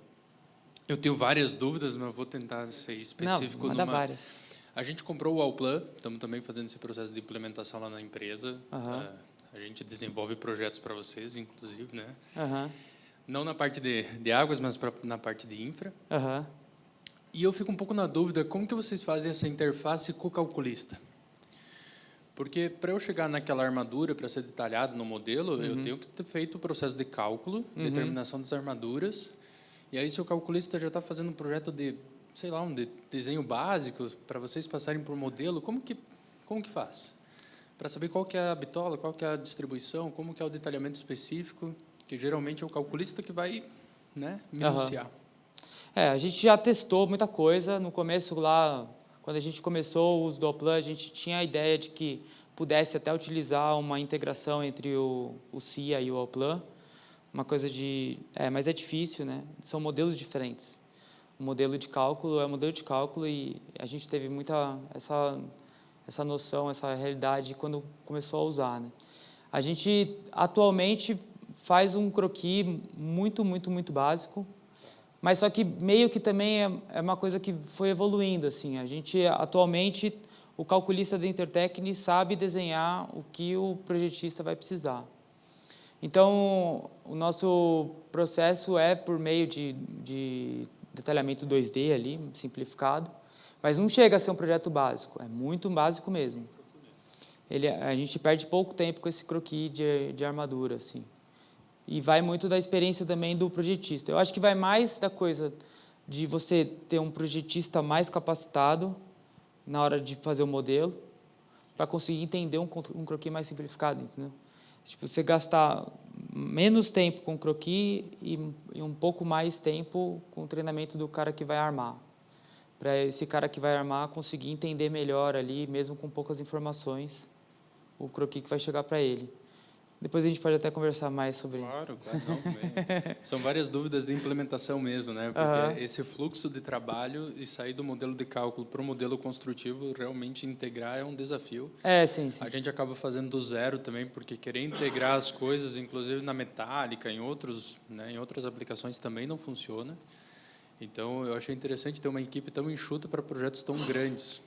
Eu tenho várias dúvidas, mas eu vou tentar ser específico. Não, manda várias. A gente comprou o Allplan, estamos também fazendo esse processo de implementação lá na empresa. A gente desenvolve projetos para vocês, inclusive, né? Não na parte de águas, mas na parte de infra. E eu fico um pouco na dúvida, como que vocês fazem essa interface com o calculista? Porque para eu chegar naquela armadura, para ser detalhado no modelo, eu tenho que ter feito o processo de cálculo, determinação das armaduras. E aí, se o calculista já está fazendo um projeto de, sei lá, um desenho básico, para vocês passarem para o modelo, como que faz? Para saber qual que é a bitola, qual que é a distribuição, como que é o detalhamento específico, que geralmente é o calculista que vai, né, minuciar. A gente já testou muita coisa. No começo, lá, quando a gente começou o uso do Allplan, a gente tinha a ideia de que pudesse até utilizar uma integração entre o CIA e o Allplan. Uma coisa mas é difícil, né? São modelos diferentes. O modelo de cálculo é um modelo de cálculo e a gente teve muita essa noção, essa realidade quando começou a usar, né? A gente atualmente faz um croquis muito, muito, muito básico. Mas só que meio que também é uma coisa que foi evoluindo, assim. A gente, atualmente, o calculista da Intertecni sabe desenhar o que o projetista vai precisar. Então, o nosso processo é por meio de detalhamento 2D ali, simplificado, mas não chega a ser um projeto básico, é muito básico mesmo. A gente perde pouco tempo com esse croquis de armadura, assim. E vai muito da experiência também do projetista. Eu acho que vai mais da coisa de você ter um projetista mais capacitado na hora de fazer o modelo, para conseguir entender um croquis mais simplificado, entendeu? Tipo, você gastar menos tempo com croquis e um pouco mais tempo com o treinamento do cara que vai armar. Para esse cara que vai armar conseguir entender melhor ali, mesmo com poucas informações, o croquis que vai chegar para ele. Depois a gente pode até conversar mais sobre... Claro, não, são várias dúvidas de implementação mesmo, né? Porque esse fluxo de trabalho e sair do modelo de cálculo para o modelo construtivo, realmente integrar é um desafio. Sim. A gente acaba fazendo do zero também, porque querer integrar as coisas, inclusive na metálica, em outras aplicações também não funciona. Então, eu achei interessante ter uma equipe tão enxuta para projetos tão grandes.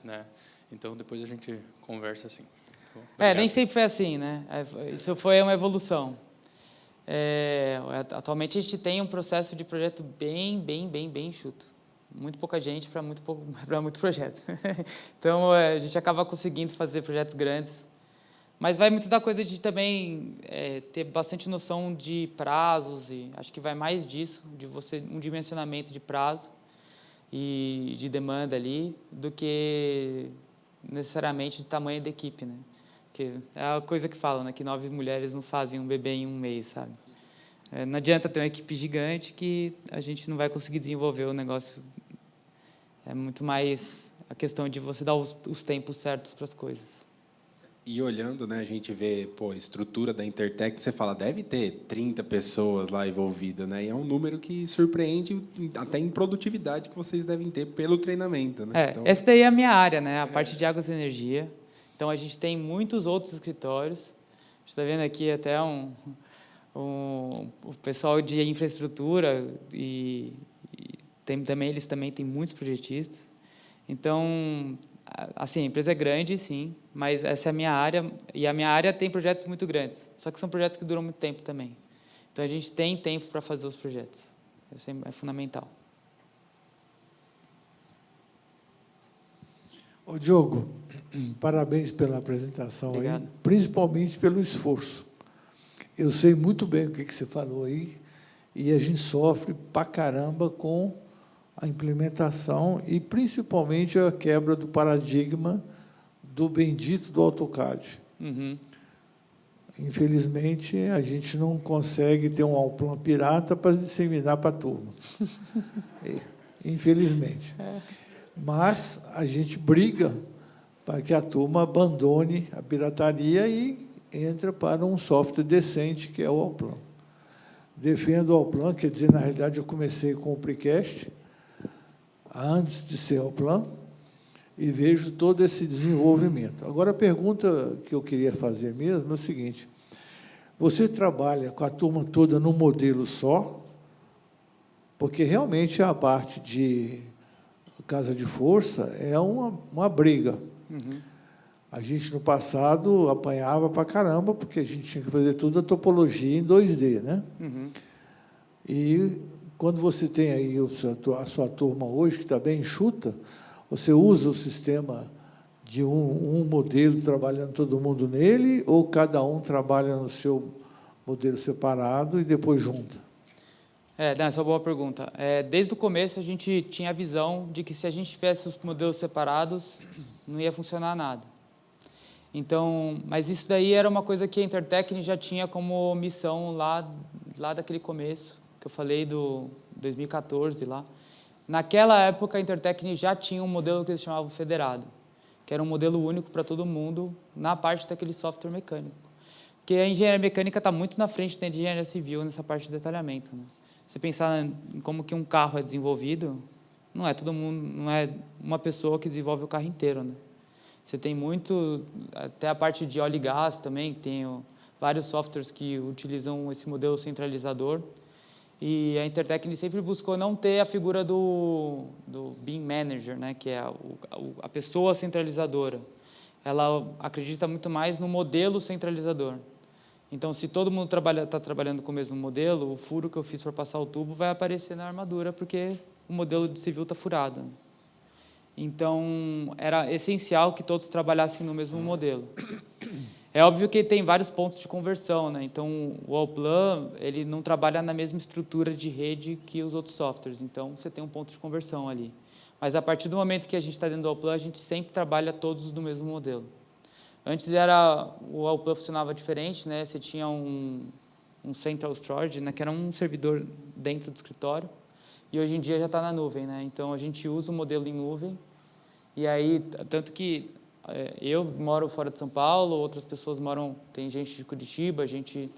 Né? Então, depois a gente conversa assim. Nem sempre foi assim, né? Isso foi uma evolução. Atualmente a gente tem um processo de projeto bem enxuto. Muito pouca gente para muito projeto. Então a gente acaba conseguindo fazer projetos grandes. Mas vai muito da coisa de também ter bastante noção de prazos, e acho que vai mais disso, de você um dimensionamento de prazo e de demanda ali, do que necessariamente de tamanho da equipe, né? Porque é a coisa que falam, né? Que 9 mulheres não fazem um bebê em um mês, sabe? Não adianta ter uma equipe gigante que a gente não vai conseguir desenvolver o negócio. É muito mais a questão de você dar os tempos certos para as coisas. E olhando, né, a gente vê a estrutura da Intertecni, você fala, deve ter 30 pessoas lá envolvidas, né? E é um número que surpreende até em produtividade que vocês devem ter pelo treinamento, né? Então, essa daí é a minha área, né? A parte de águas e energia. Então, a gente tem muitos outros escritórios. A gente está vendo aqui até o pessoal de infraestrutura e eles também têm muitos projetistas. Então, assim, a empresa é grande, sim, mas essa é a minha área, e a minha área tem projetos muito grandes, só que são projetos que duram muito tempo também. Então, a gente tem tempo para fazer os projetos. Isso é fundamental. Ô, Diogo, parabéns pela apresentação. Obrigado. Aí, principalmente pelo esforço. Eu sei muito bem o que você falou aí, e a gente sofre pra caramba com a implementação e, principalmente, a quebra do paradigma do bendito do AutoCAD. Uhum. Infelizmente, a gente não consegue ter um Allplan pirata para disseminar para a turma. Infelizmente. Mas a gente briga para que a turma abandone a pirataria e entre para um software decente, que é o Allplan. Defendo o Allplan, quer dizer, na realidade, eu comecei com o Precast, antes de ser Allplan, e vejo todo esse desenvolvimento. Agora, a pergunta que eu queria fazer mesmo é o seguinte: você trabalha com a turma toda num modelo só? Porque, realmente, a parte de casa de força é uma briga. Uhum. A gente, no passado, apanhava para caramba, porque a gente tinha que fazer toda a topologia em 2D, né? Uhum. E, quando você tem aí a sua turma hoje, que está bem enxuta, você usa o sistema de um modelo trabalhando todo mundo nele, ou cada um trabalha no seu modelo separado e depois junta? Essa é uma boa pergunta. Desde o começo, a gente tinha a visão de que, se a gente tivesse os modelos separados, não ia funcionar nada. Então, mas isso daí era uma coisa que a Intertecni já tinha como missão lá daquele começo, que eu falei do 2014 lá. Naquela época, a Intertecni já tinha um modelo que eles chamavam federado, que era um modelo único para todo mundo na parte daquele software mecânico. Porque a engenharia mecânica está muito na frente da engenharia civil nessa parte de detalhamento, né? Você pensar em como que um carro é desenvolvido, não é todo mundo, não é uma pessoa que desenvolve o carro inteiro, né? Você tem até a parte de óleo e gás também, que tem vários softwares que utilizam esse modelo centralizador. E a Intertechne sempre buscou não ter a figura do BIM Manager, né, que é a pessoa centralizadora. Ela acredita muito mais no modelo centralizador. Então, se todo mundo está trabalhando com o mesmo modelo, o furo que eu fiz para passar o tubo vai aparecer na armadura, porque o modelo de civil está furado. Então, era essencial que todos trabalhassem no mesmo modelo. É óbvio que tem vários pontos de conversão, né? Então, o Allplan, ele não trabalha na mesma estrutura de rede que os outros softwares. Então, você tem um ponto de conversão ali. Mas, a partir do momento que a gente está dentro do Allplan, a gente sempre trabalha todos no mesmo modelo. Antes, o Allplan funcionava diferente, né? Você tinha um Central Storage, né? Que era um servidor dentro do escritório. E, hoje em dia, já está na nuvem, né? Então, a gente usa o modelo em nuvem. E aí, tanto que eu moro fora de São Paulo, outras pessoas moram, tem gente de Curitiba, gente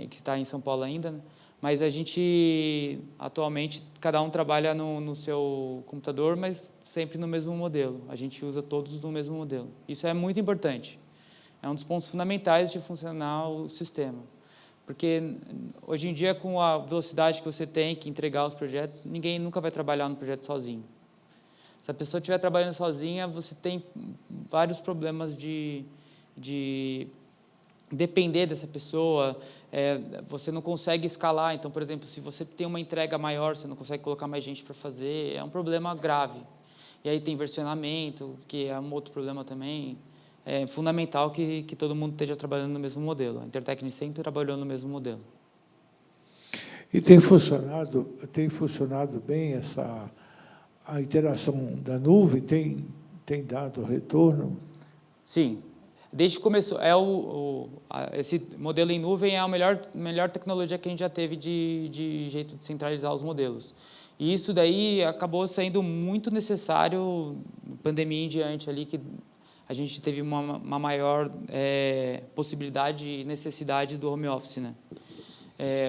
que está em São Paulo ainda, né? Mas a gente, atualmente, cada um trabalha no seu computador, mas sempre no mesmo modelo. A gente usa todos no mesmo modelo. Isso é muito importante. É um dos pontos fundamentais de funcionar o sistema. Porque, hoje em dia, com a velocidade que você tem que entregar os projetos, ninguém nunca vai trabalhar no projeto sozinho. Se a pessoa estiver trabalhando sozinha, você tem vários problemas de depender dessa pessoa, você não consegue escalar. Então, por exemplo, se você tem uma entrega maior, você não consegue colocar mais gente para fazer, é um problema grave. E aí tem versionamento, que é um outro problema também. É fundamental que todo mundo esteja trabalhando no mesmo modelo. A Intertechne sempre trabalhou no mesmo modelo. E tem funcionado bem a interação da nuvem, tem dado retorno? Sim. Desde que começou, esse modelo em nuvem é a melhor tecnologia que a gente já teve de jeito de centralizar os modelos. E isso daí acabou sendo muito necessário, pandemia em diante, ali, que a gente teve uma maior possibilidade e necessidade do home office, né?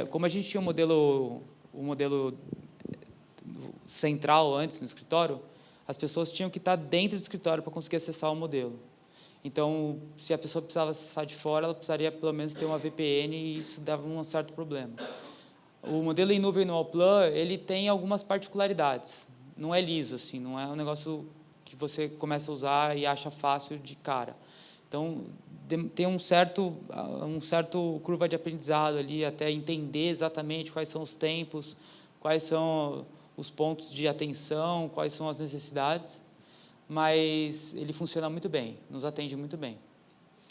Como a gente tinha o modelo central antes no escritório, as pessoas tinham que estar dentro do escritório para conseguir acessar o modelo. Então, se a pessoa precisava acessar de fora, ela precisaria pelo menos ter uma VPN e isso dava um certo problema. O modelo em nuvem no Allplan, ele tem algumas particularidades. Não é liso, assim, não é um negócio que você começa a usar e acha fácil de cara. Então, tem um certo curva de aprendizado ali, até entender exatamente quais são os tempos, quais são os pontos de atenção, quais são as necessidades, mas ele funciona muito bem, nos atende muito bem.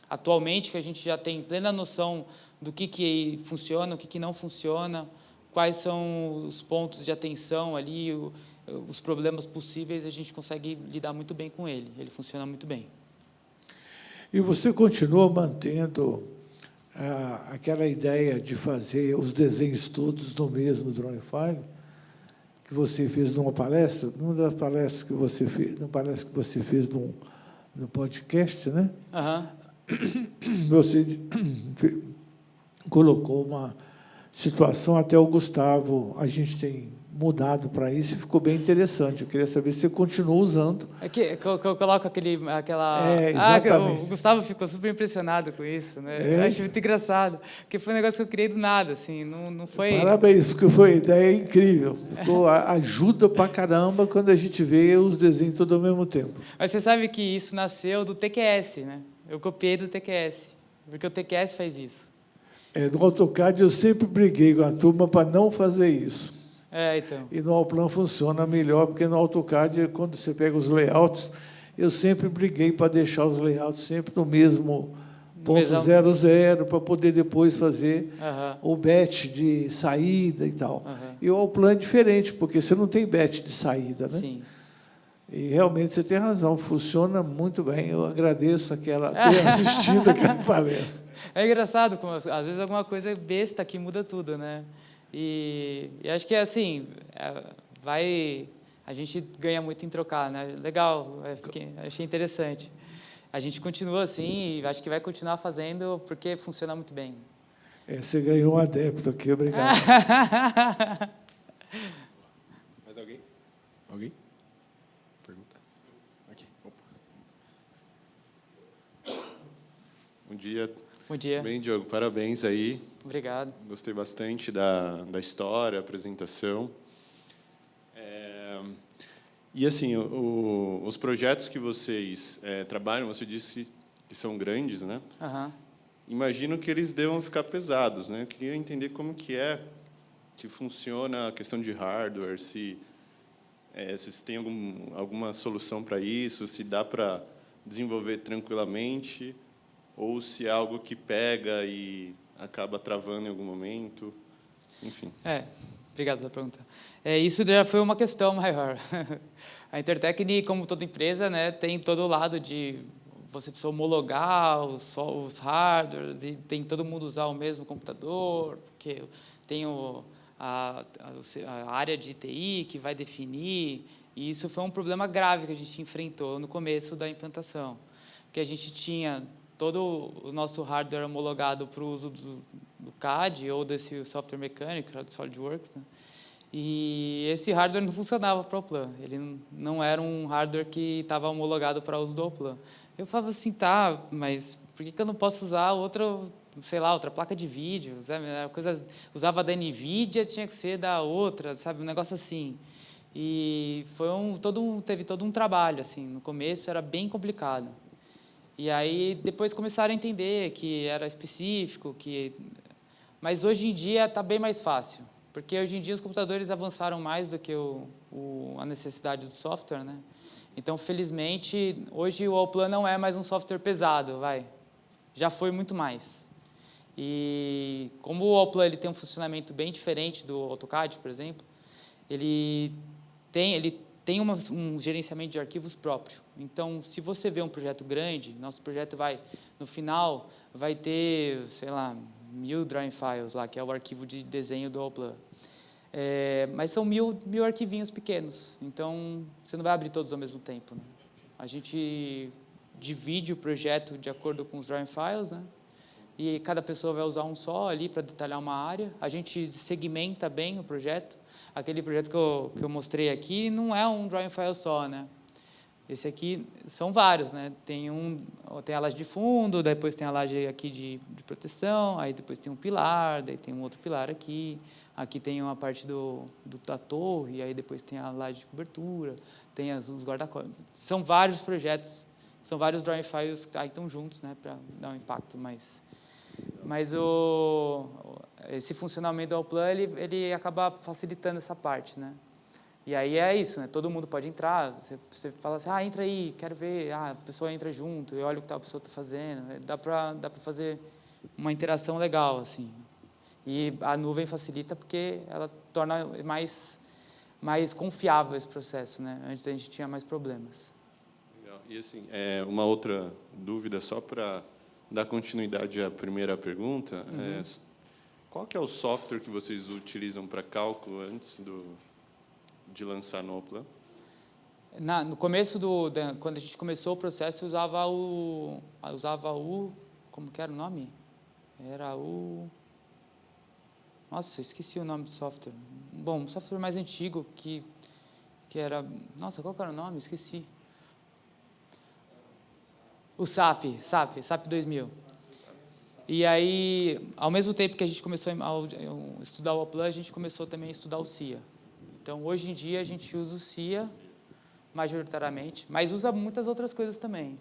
Atualmente, que a gente já tem plena noção do que funciona, o que não funciona, quais são os pontos de atenção ali, os problemas possíveis, a gente consegue lidar muito bem com ele. Ele funciona muito bem. E você continua mantendo aquela ideia de fazer os desenhos todos no mesmo Dronify, que você fez numa palestra, numa das palestras que você fez, no podcast, né? Você colocou uma situação, até o Gustavo, a gente tem mudado para isso e ficou bem interessante. Eu queria saber se você continua usando. Eu coloco aquela... exatamente. O Gustavo ficou super impressionado com isso, né? Eu acho muito engraçado, porque foi um negócio que eu criei do nada, assim, não foi... Parabéns, porque foi uma ideia incrível. Ajuda pra caramba quando a gente vê os desenhos todos ao mesmo tempo. Mas você sabe que isso nasceu do TQS, né? Eu copiei do TQS, porque o TQS faz isso. No AutoCAD eu sempre briguei com a turma para não fazer isso. Então. E no Allplan funciona melhor, porque no AutoCAD, quando você pega os layouts, eu sempre briguei para deixar os layouts sempre no mesmo ponto 00, para poder depois fazer o batch de saída e tal. E o Allplan é diferente, porque você não tem batch de saída, né? Sim. E realmente você tem razão, funciona muito bem. Eu agradeço ter assistido aquela palestra. É engraçado, como, às vezes alguma coisa besta que muda tudo, né? E acho que é assim, a gente ganha muito em trocar, né? Legal, achei interessante. A gente continua assim e acho que vai continuar fazendo porque funciona muito bem. Você ganhou um adepto aqui, obrigado. Mais alguém? Alguém? Pergunta? Aqui. Opa. Bom dia. Bom dia. Bem, Diogo, parabéns aí. Obrigado. Gostei bastante da história, apresentação. E, assim, os projetos que vocês trabalham, você disse que são grandes, né? Uhum. Imagino que eles devam ficar pesados, né? Eu queria entender como que funciona a questão de hardware, se vocês têm alguma solução para isso, se dá para desenvolver tranquilamente, ou se é algo que pega e acaba travando em algum momento, enfim. Obrigado pela pergunta. Isso já foi uma questão maior. A Intertechny, como toda empresa, né, tem todo o lado de você precisa homologar os hardwares e tem todo mundo usar o mesmo computador, porque tem a área de TI que vai definir, e isso foi um problema grave que a gente enfrentou no começo da implantação, porque a gente tinha todo o nosso hardware homologado para o uso do CAD ou desse software mecânico, do SolidWorks, né? E esse hardware não funcionava para o Oplan, ele não era um hardware que estava homologado para uso do Oplan. Eu falava assim, tá, mas por que eu não posso usar outra placa de vídeo, sabe? Usava da NVIDIA, tinha que ser da outra, sabe? Um negócio assim. E teve todo um trabalho, assim. No começo era bem complicado. E aí depois começaram a entender que era específico, mas hoje em dia está bem mais fácil, porque hoje em dia os computadores avançaram mais do que a necessidade do software, né? Então, felizmente, hoje o Allplan não é mais um software pesado, já foi muito mais. E como o Allplan ele tem um funcionamento bem diferente do AutoCAD, por exemplo, ele tem um gerenciamento de arquivos próprio. Então, se você vê um projeto grande, nosso projeto no final, vai ter, sei lá, 1000 drawing files lá, que é o arquivo de desenho do Allplan. Mas são 1000 arquivinhos pequenos, então você não vai abrir todos ao mesmo tempo, né? A gente divide o projeto de acordo com os drawing files, né? E cada pessoa vai usar um só ali para detalhar uma área. A gente segmenta bem o projeto. Aquele projeto que eu mostrei aqui não é um drawing file só, né? Esse aqui são vários, né? Tem a laje de fundo, depois tem a laje aqui de proteção, aí depois tem um pilar, daí tem um outro pilar aqui. Aqui tem uma parte da torre, aí depois tem a laje de cobertura, tem os guarda-corpos. São vários projetos, são vários drawing files que estão juntos, né, para dar um impacto mais. Mas esse funcionamento do Allplan, ele acaba facilitando essa parte, né? E aí é isso, né? Todo mundo pode entrar, você fala assim, entra aí, quero ver, a pessoa entra junto, eu olho o que a pessoa está fazendo, dá para fazer uma interação legal, assim. E a nuvem facilita porque ela torna mais confiável esse processo, né? Antes a gente tinha mais problemas. Legal. E assim, uma outra dúvida só para dar continuidade à primeira pergunta, qual que é o software que vocês utilizam para cálculo antes de lançar no Allplan? No começo quando a gente começou o processo, eu usava como que era o nome? Era Nossa, eu esqueci o nome do software. Bom, um software mais antigo que era... Nossa, qual que era o nome? Esqueci. O SAP 2000. E aí, ao mesmo tempo que a gente começou a estudar o Allplan, a gente começou também a estudar o SIA. Então, hoje em dia, a gente usa o SIA majoritariamente, mas usa muitas outras coisas também.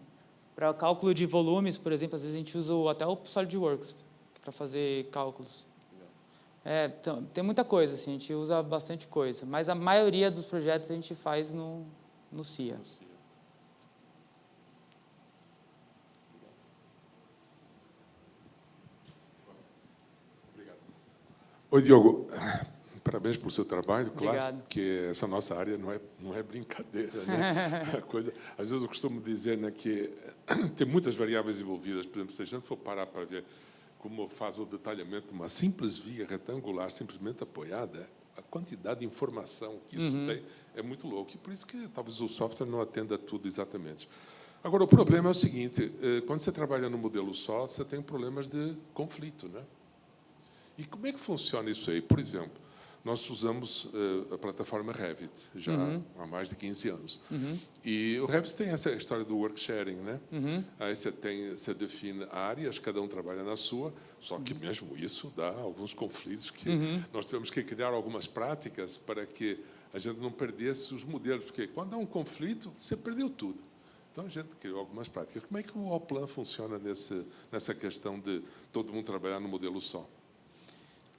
Para cálculo de volumes, por exemplo, às vezes a gente usa até o SolidWorks para fazer cálculos. Então, tem muita coisa, assim, a gente usa bastante coisa, mas a maioria dos projetos a gente faz no SIA. Oi, Diogo. Parabéns pelo seu trabalho, claro. Obrigado. Que essa nossa área não é brincadeira, né? Às vezes eu costumo dizer, né, que tem muitas variáveis envolvidas. Por exemplo, se a gente for parar para ver como faz o detalhamento de uma simples via retangular, simplesmente apoiada, a quantidade de informação que isso tem é muito louco. E por isso que talvez o software não atenda tudo exatamente. Agora, o problema é o seguinte, quando você trabalha no modelo só, você tem problemas de conflito, né? E como é que funciona isso aí? Por exemplo, nós usamos a plataforma Revit já há mais de 15 anos. E o Revit tem essa história do work sharing, né? Aí você define áreas, cada um trabalha na sua, só que mesmo isso dá alguns conflitos que nós tivemos que criar algumas práticas para que a gente não perdesse os modelos, porque quando há um conflito, você perdeu tudo. Então, a gente criou algumas práticas. Como é que o Allplan funciona nessa questão de todo mundo trabalhar no modelo só?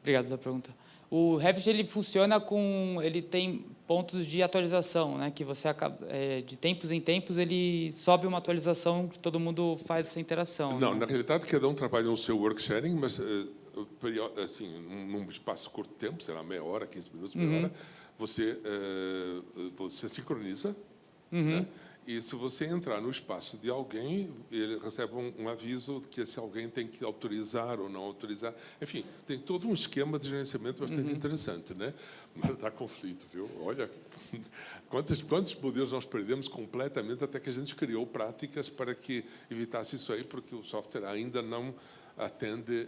Obrigado pela pergunta. O Revit ele funciona ele tem pontos de atualização, né? Que você acaba de tempos em tempos ele sobe uma atualização que todo mundo faz essa interação. Não, né? na realidade cada um trabalha no seu work sharing, mas assim num espaço curto de tempo, sei lá, meia hora, 15 minutos, meia hora, você sincroniza, né? E se você entrar no espaço de alguém, ele recebe um aviso que se alguém tem que autorizar ou não autorizar. Enfim, tem todo um esquema de gerenciamento bastante interessante, né? Mas dá conflito, viu? Olha, quantos modelos nós perdemos completamente até que a gente criou práticas para que evitasse isso aí, porque o software ainda não atende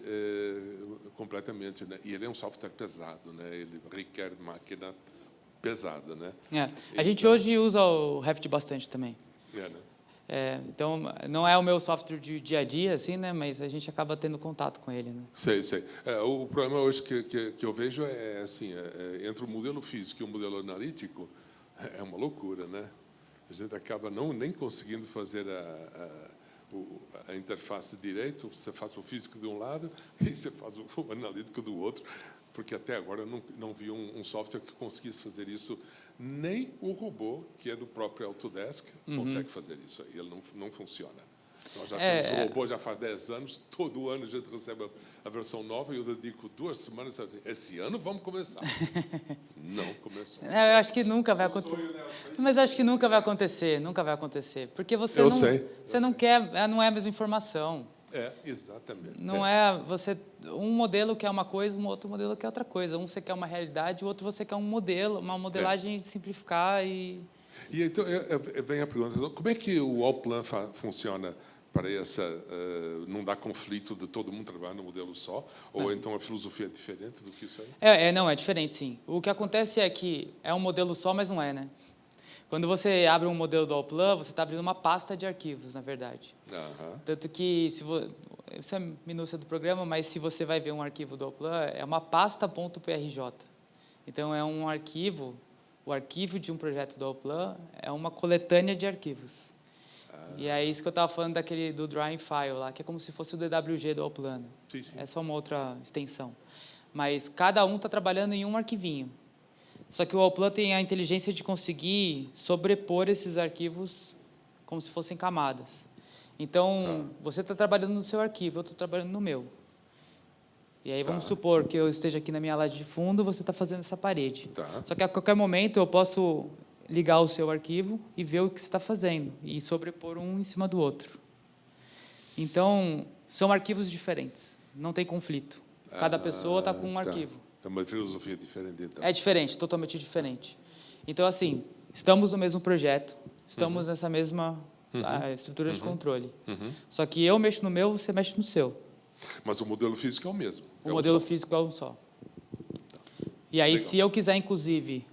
completamente, né? E ele é um software pesado, né? Ele requer máquina pesada, né? A gente hoje usa o Revit bastante também. Né? Então, não é o meu software de dia a dia, assim, né? Mas a gente acaba tendo contato com ele, né? Sei. O problema hoje que eu vejo é assim, entre o modelo físico e o modelo analítico, é uma loucura, né? A gente acaba nem conseguindo fazer a interface direito. Você faz o físico de um lado e você faz o analítico do outro. Porque até agora eu não vi um software que conseguisse fazer isso. Nem o robô, que é do próprio Autodesk, consegue fazer isso. Ele não funciona. Nós já temos o robô já faz 10 anos, todo ano a gente recebe a versão nova e eu dedico 2 semanas. Esse ano vamos começar. Não começou. Eu acho que nunca vai acontecer. Mas acho que nunca vai acontecer. Porque você não quer, não é a mesma informação. Exatamente. Não é você um modelo quer uma coisa, um outro modelo quer outra coisa. Um você quer uma realidade, o outro você quer um modelo, uma modelagem de simplificar e então vem a pergunta: como é que o Allplan funciona para não dar conflito de todo mundo trabalhar no modelo só? Ou então a filosofia é diferente do que isso aí? Não é diferente, sim. O que acontece é que é um modelo só, mas não é, né? Quando você abre um modelo do Allplan, você está abrindo uma pasta de arquivos, na verdade. Tanto que, isso é minúcia do programa, mas se você vai ver um arquivo do Allplan, é uma pasta.prj. Então, é um arquivo, o arquivo de um projeto do Allplan é uma coletânea de arquivos. E é isso que eu estava falando do Drawing File, lá, que é como se fosse o DWG do Allplan. Sim. É só uma outra extensão. Mas cada um está trabalhando em um arquivinho. Só que o Allplan tem a inteligência de conseguir sobrepor esses arquivos como se fossem camadas. Então, você está trabalhando no seu arquivo, eu estou trabalhando no meu. E aí, vamos supor que eu esteja aqui na minha laje de fundo, você está fazendo essa parede. Só que, a qualquer momento, eu posso ligar o seu arquivo e ver o que você está fazendo, e sobrepor um em cima do outro. Então, são arquivos diferentes, não tem conflito. Cada pessoa está com um arquivo. É uma filosofia diferente, então. É diferente, totalmente diferente. Então, assim, estamos no mesmo projeto, estamos nessa mesma estrutura de controle. Só que eu mexo no meu, você mexe no seu. Mas o modelo físico é o mesmo. O modelo físico é um só. E aí, se eu quiser, inclusive,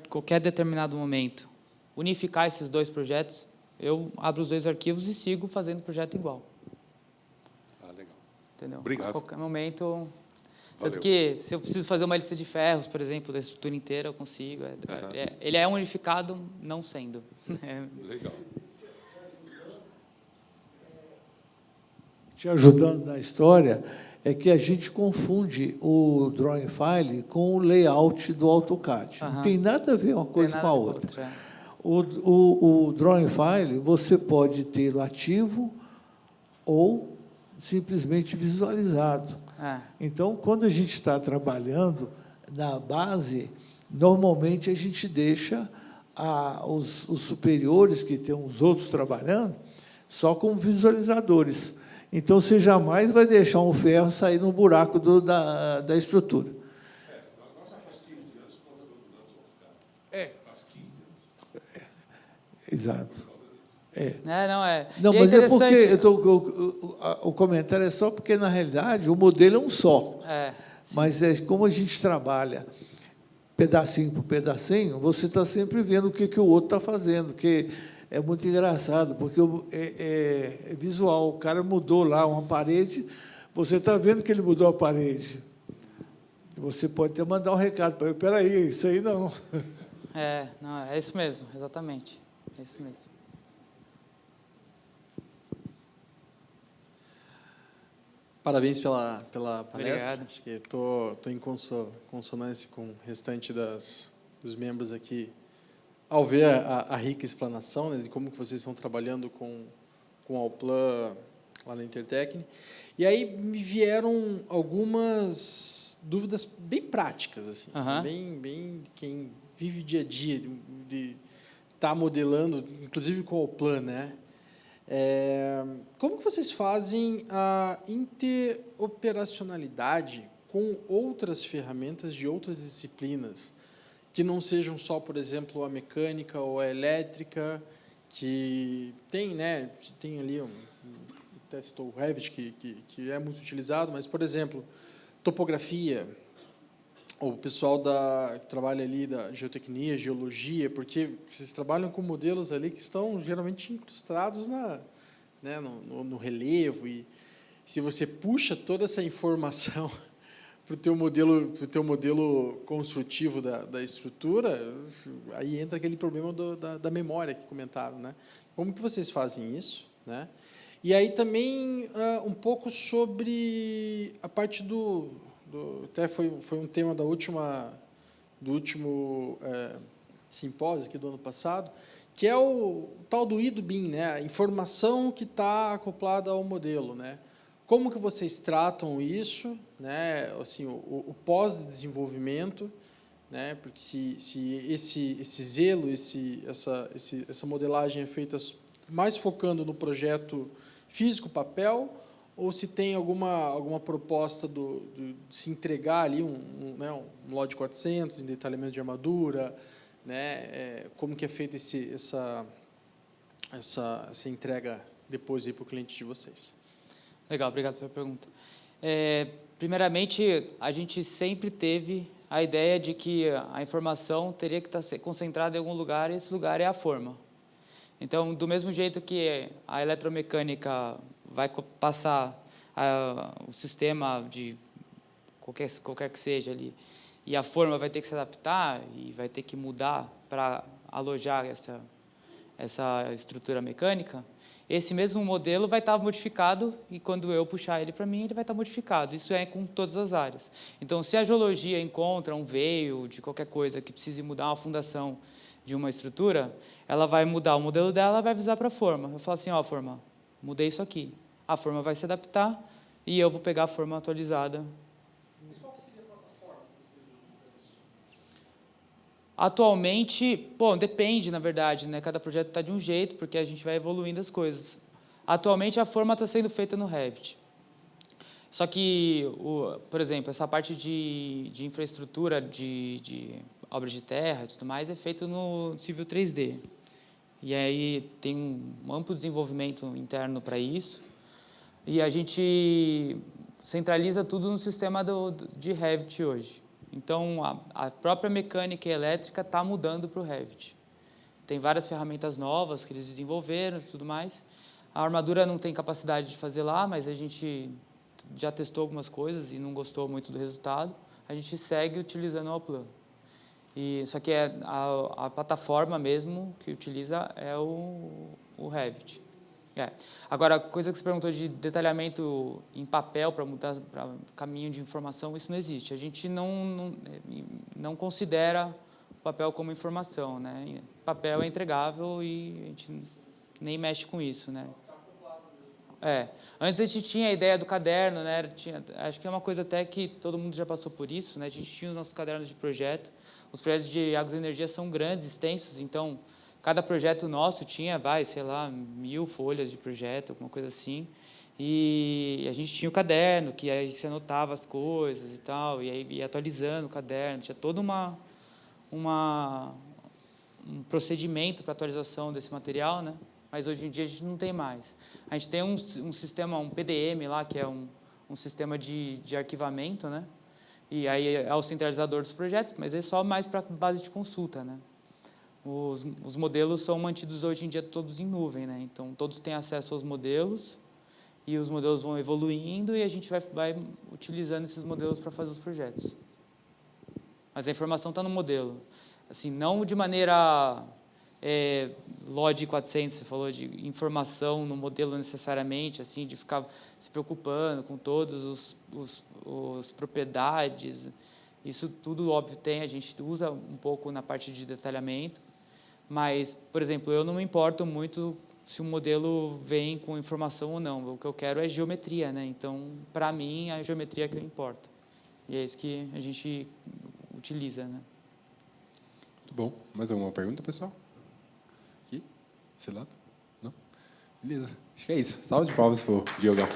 qualquer determinado momento, unificar esses dois projetos, eu abro os dois arquivos e sigo fazendo o projeto igual. Legal. Entendeu? Obrigado. A qualquer momento... Tanto que, se eu preciso fazer uma lista de ferros, por exemplo, da estrutura inteira, eu consigo. Ele é unificado, não sendo. Legal. Te ajudando na história, é que a gente confunde o Drawing File com o layout do AutoCAD. Não tem nada a ver uma coisa com a outra. O Drawing File, você pode ter ativo ou simplesmente visualizado. Então, quando a gente está trabalhando na base, normalmente a gente deixa os superiores, que tem os outros trabalhando, só como visualizadores. Então, você jamais vai deixar um ferro sair no buraco da estrutura. Nós já faz 15 anos que nós abandonamos o AutoCAD. Exato. Não, mas é porque o comentário é só porque, na realidade, o modelo é um só. Mas como a gente trabalha pedacinho por pedacinho, você está sempre vendo o que o outro está fazendo, que é muito engraçado, porque é visual. O cara mudou lá uma parede, você está vendo que ele mudou a parede. Você pode até mandar um recado para ele: espera aí, isso aí não. Não, é isso mesmo, exatamente. É isso mesmo. Parabéns pela palestra. Obrigado. Acho que estou em consonância com o restante dos membros aqui, ao ver a rica explanação, né, de como que vocês estão trabalhando com a Allplan lá na Intertecne. E aí me vieram algumas dúvidas bem práticas, assim, bem quem vive o dia a dia de estar modelando, inclusive com a Allplan, né? Como que vocês fazem a interoperacionalidade com outras ferramentas de outras disciplinas, que não sejam só, por exemplo, a mecânica ou a elétrica, que tem, né, tem ali testou o Revit, que é muito utilizado, mas, por exemplo, topografia, ou o pessoal que trabalha ali da geotecnia, geologia, porque vocês trabalham com modelos ali que estão geralmente incrustados no relevo, e se você puxa toda essa informação para o teu modelo construtivo da estrutura, aí entra aquele problema da memória que comentaram, né? Como que vocês fazem isso, né? E aí também um pouco sobre a parte até foi um tema do último simpósio aqui do ano passado, que é o tal do IDO-BIM, né? A informação que está acoplada ao modelo, né? Como que vocês tratam isso, né? Assim, o pós-desenvolvimento, né? Porque se esse zelo, essa modelagem é feita mais focando no projeto físico, papel, ou se tem alguma proposta de se entregar ali um lote 400 em detalhamento de armadura, né? Como que é feita essa entrega depois para o cliente de vocês? Legal, obrigado pela pergunta. Primeiramente, a gente sempre teve a ideia de que a informação teria que estar concentrada em algum lugar, e esse lugar é a forma. Então, do mesmo jeito que a eletromecânica vai passar o sistema de qualquer que seja ali, e a forma vai ter que se adaptar e vai ter que mudar para alojar essa estrutura mecânica, esse mesmo modelo vai estar modificado, e quando eu puxar ele para mim, ele vai estar modificado. Isso é com todas as áreas. Então, se a geologia encontra um veio de qualquer coisa que precise mudar uma fundação de uma estrutura, ela vai mudar o modelo dela, vai avisar para a forma. Eu falo assim: ó, forma, mudei isso aqui. A forma vai se adaptar e eu vou pegar a forma atualizada. Qual seria a plataforma que vocês usam para isso? Atualmente, depende, na verdade, né? Cada projeto está de um jeito, porque a gente vai evoluindo as coisas. Atualmente, a forma está sendo feita no Revit. Só que, por exemplo, essa parte de infraestrutura, de obras de terra e tudo mais, é feito no Civil 3D. E aí tem um amplo desenvolvimento interno para isso. E a gente centraliza tudo no sistema de Revit hoje. Então, a própria mecânica e elétrica está mudando para o Revit. Tem várias ferramentas novas que eles desenvolveram e tudo mais. A armadura não tem capacidade de fazer lá, mas a gente já testou algumas coisas e não gostou muito do resultado. A gente segue utilizando o Allplan. Só que a plataforma mesmo que utiliza é o Revit. Agora, a coisa que você perguntou de detalhamento em papel para mudar para caminho de informação, isso não existe. A gente não considera o papel como informação, né? Papel é entregável e a gente nem mexe com isso, né? Antes a gente tinha a ideia do caderno, né? Acho que é uma coisa até que todo mundo já passou por isso, né? A gente tinha os nossos cadernos de projeto. Os projetos de Águas e Energia são grandes, extensos, então cada projeto nosso tinha, 1000 folhas de projeto, alguma coisa assim. E a gente tinha o caderno, que aí você anotava as coisas e tal, e aí ia atualizando o caderno. Tinha todo um procedimento para atualização desse material, né? Mas hoje em dia a gente não tem mais. A gente tem um sistema, um PDM lá, que é um sistema de arquivamento, né? E aí é o centralizador dos projetos, mas é só mais para base de consulta, né? Os modelos são mantidos hoje em dia todos em nuvem, né? Então, todos têm acesso aos modelos, e os modelos vão evoluindo, e a gente vai utilizando esses modelos para fazer os projetos. Mas a informação está no modelo. Assim, não de maneira LOD 400, você falou de informação no modelo necessariamente, assim, de ficar se preocupando com todas as propriedades. Isso tudo, óbvio, a gente usa um pouco na parte de detalhamento, mas, por exemplo, eu não me importo muito se o modelo vem com informação ou não. O que eu quero é geometria, né? Então, para mim, a geometria é que importa. E é isso que a gente utiliza, né? Muito bom. Mais alguma pergunta, pessoal? Aqui? Desse lado? Não? Beleza. Acho que é isso. Salve de palmas para o Diogão.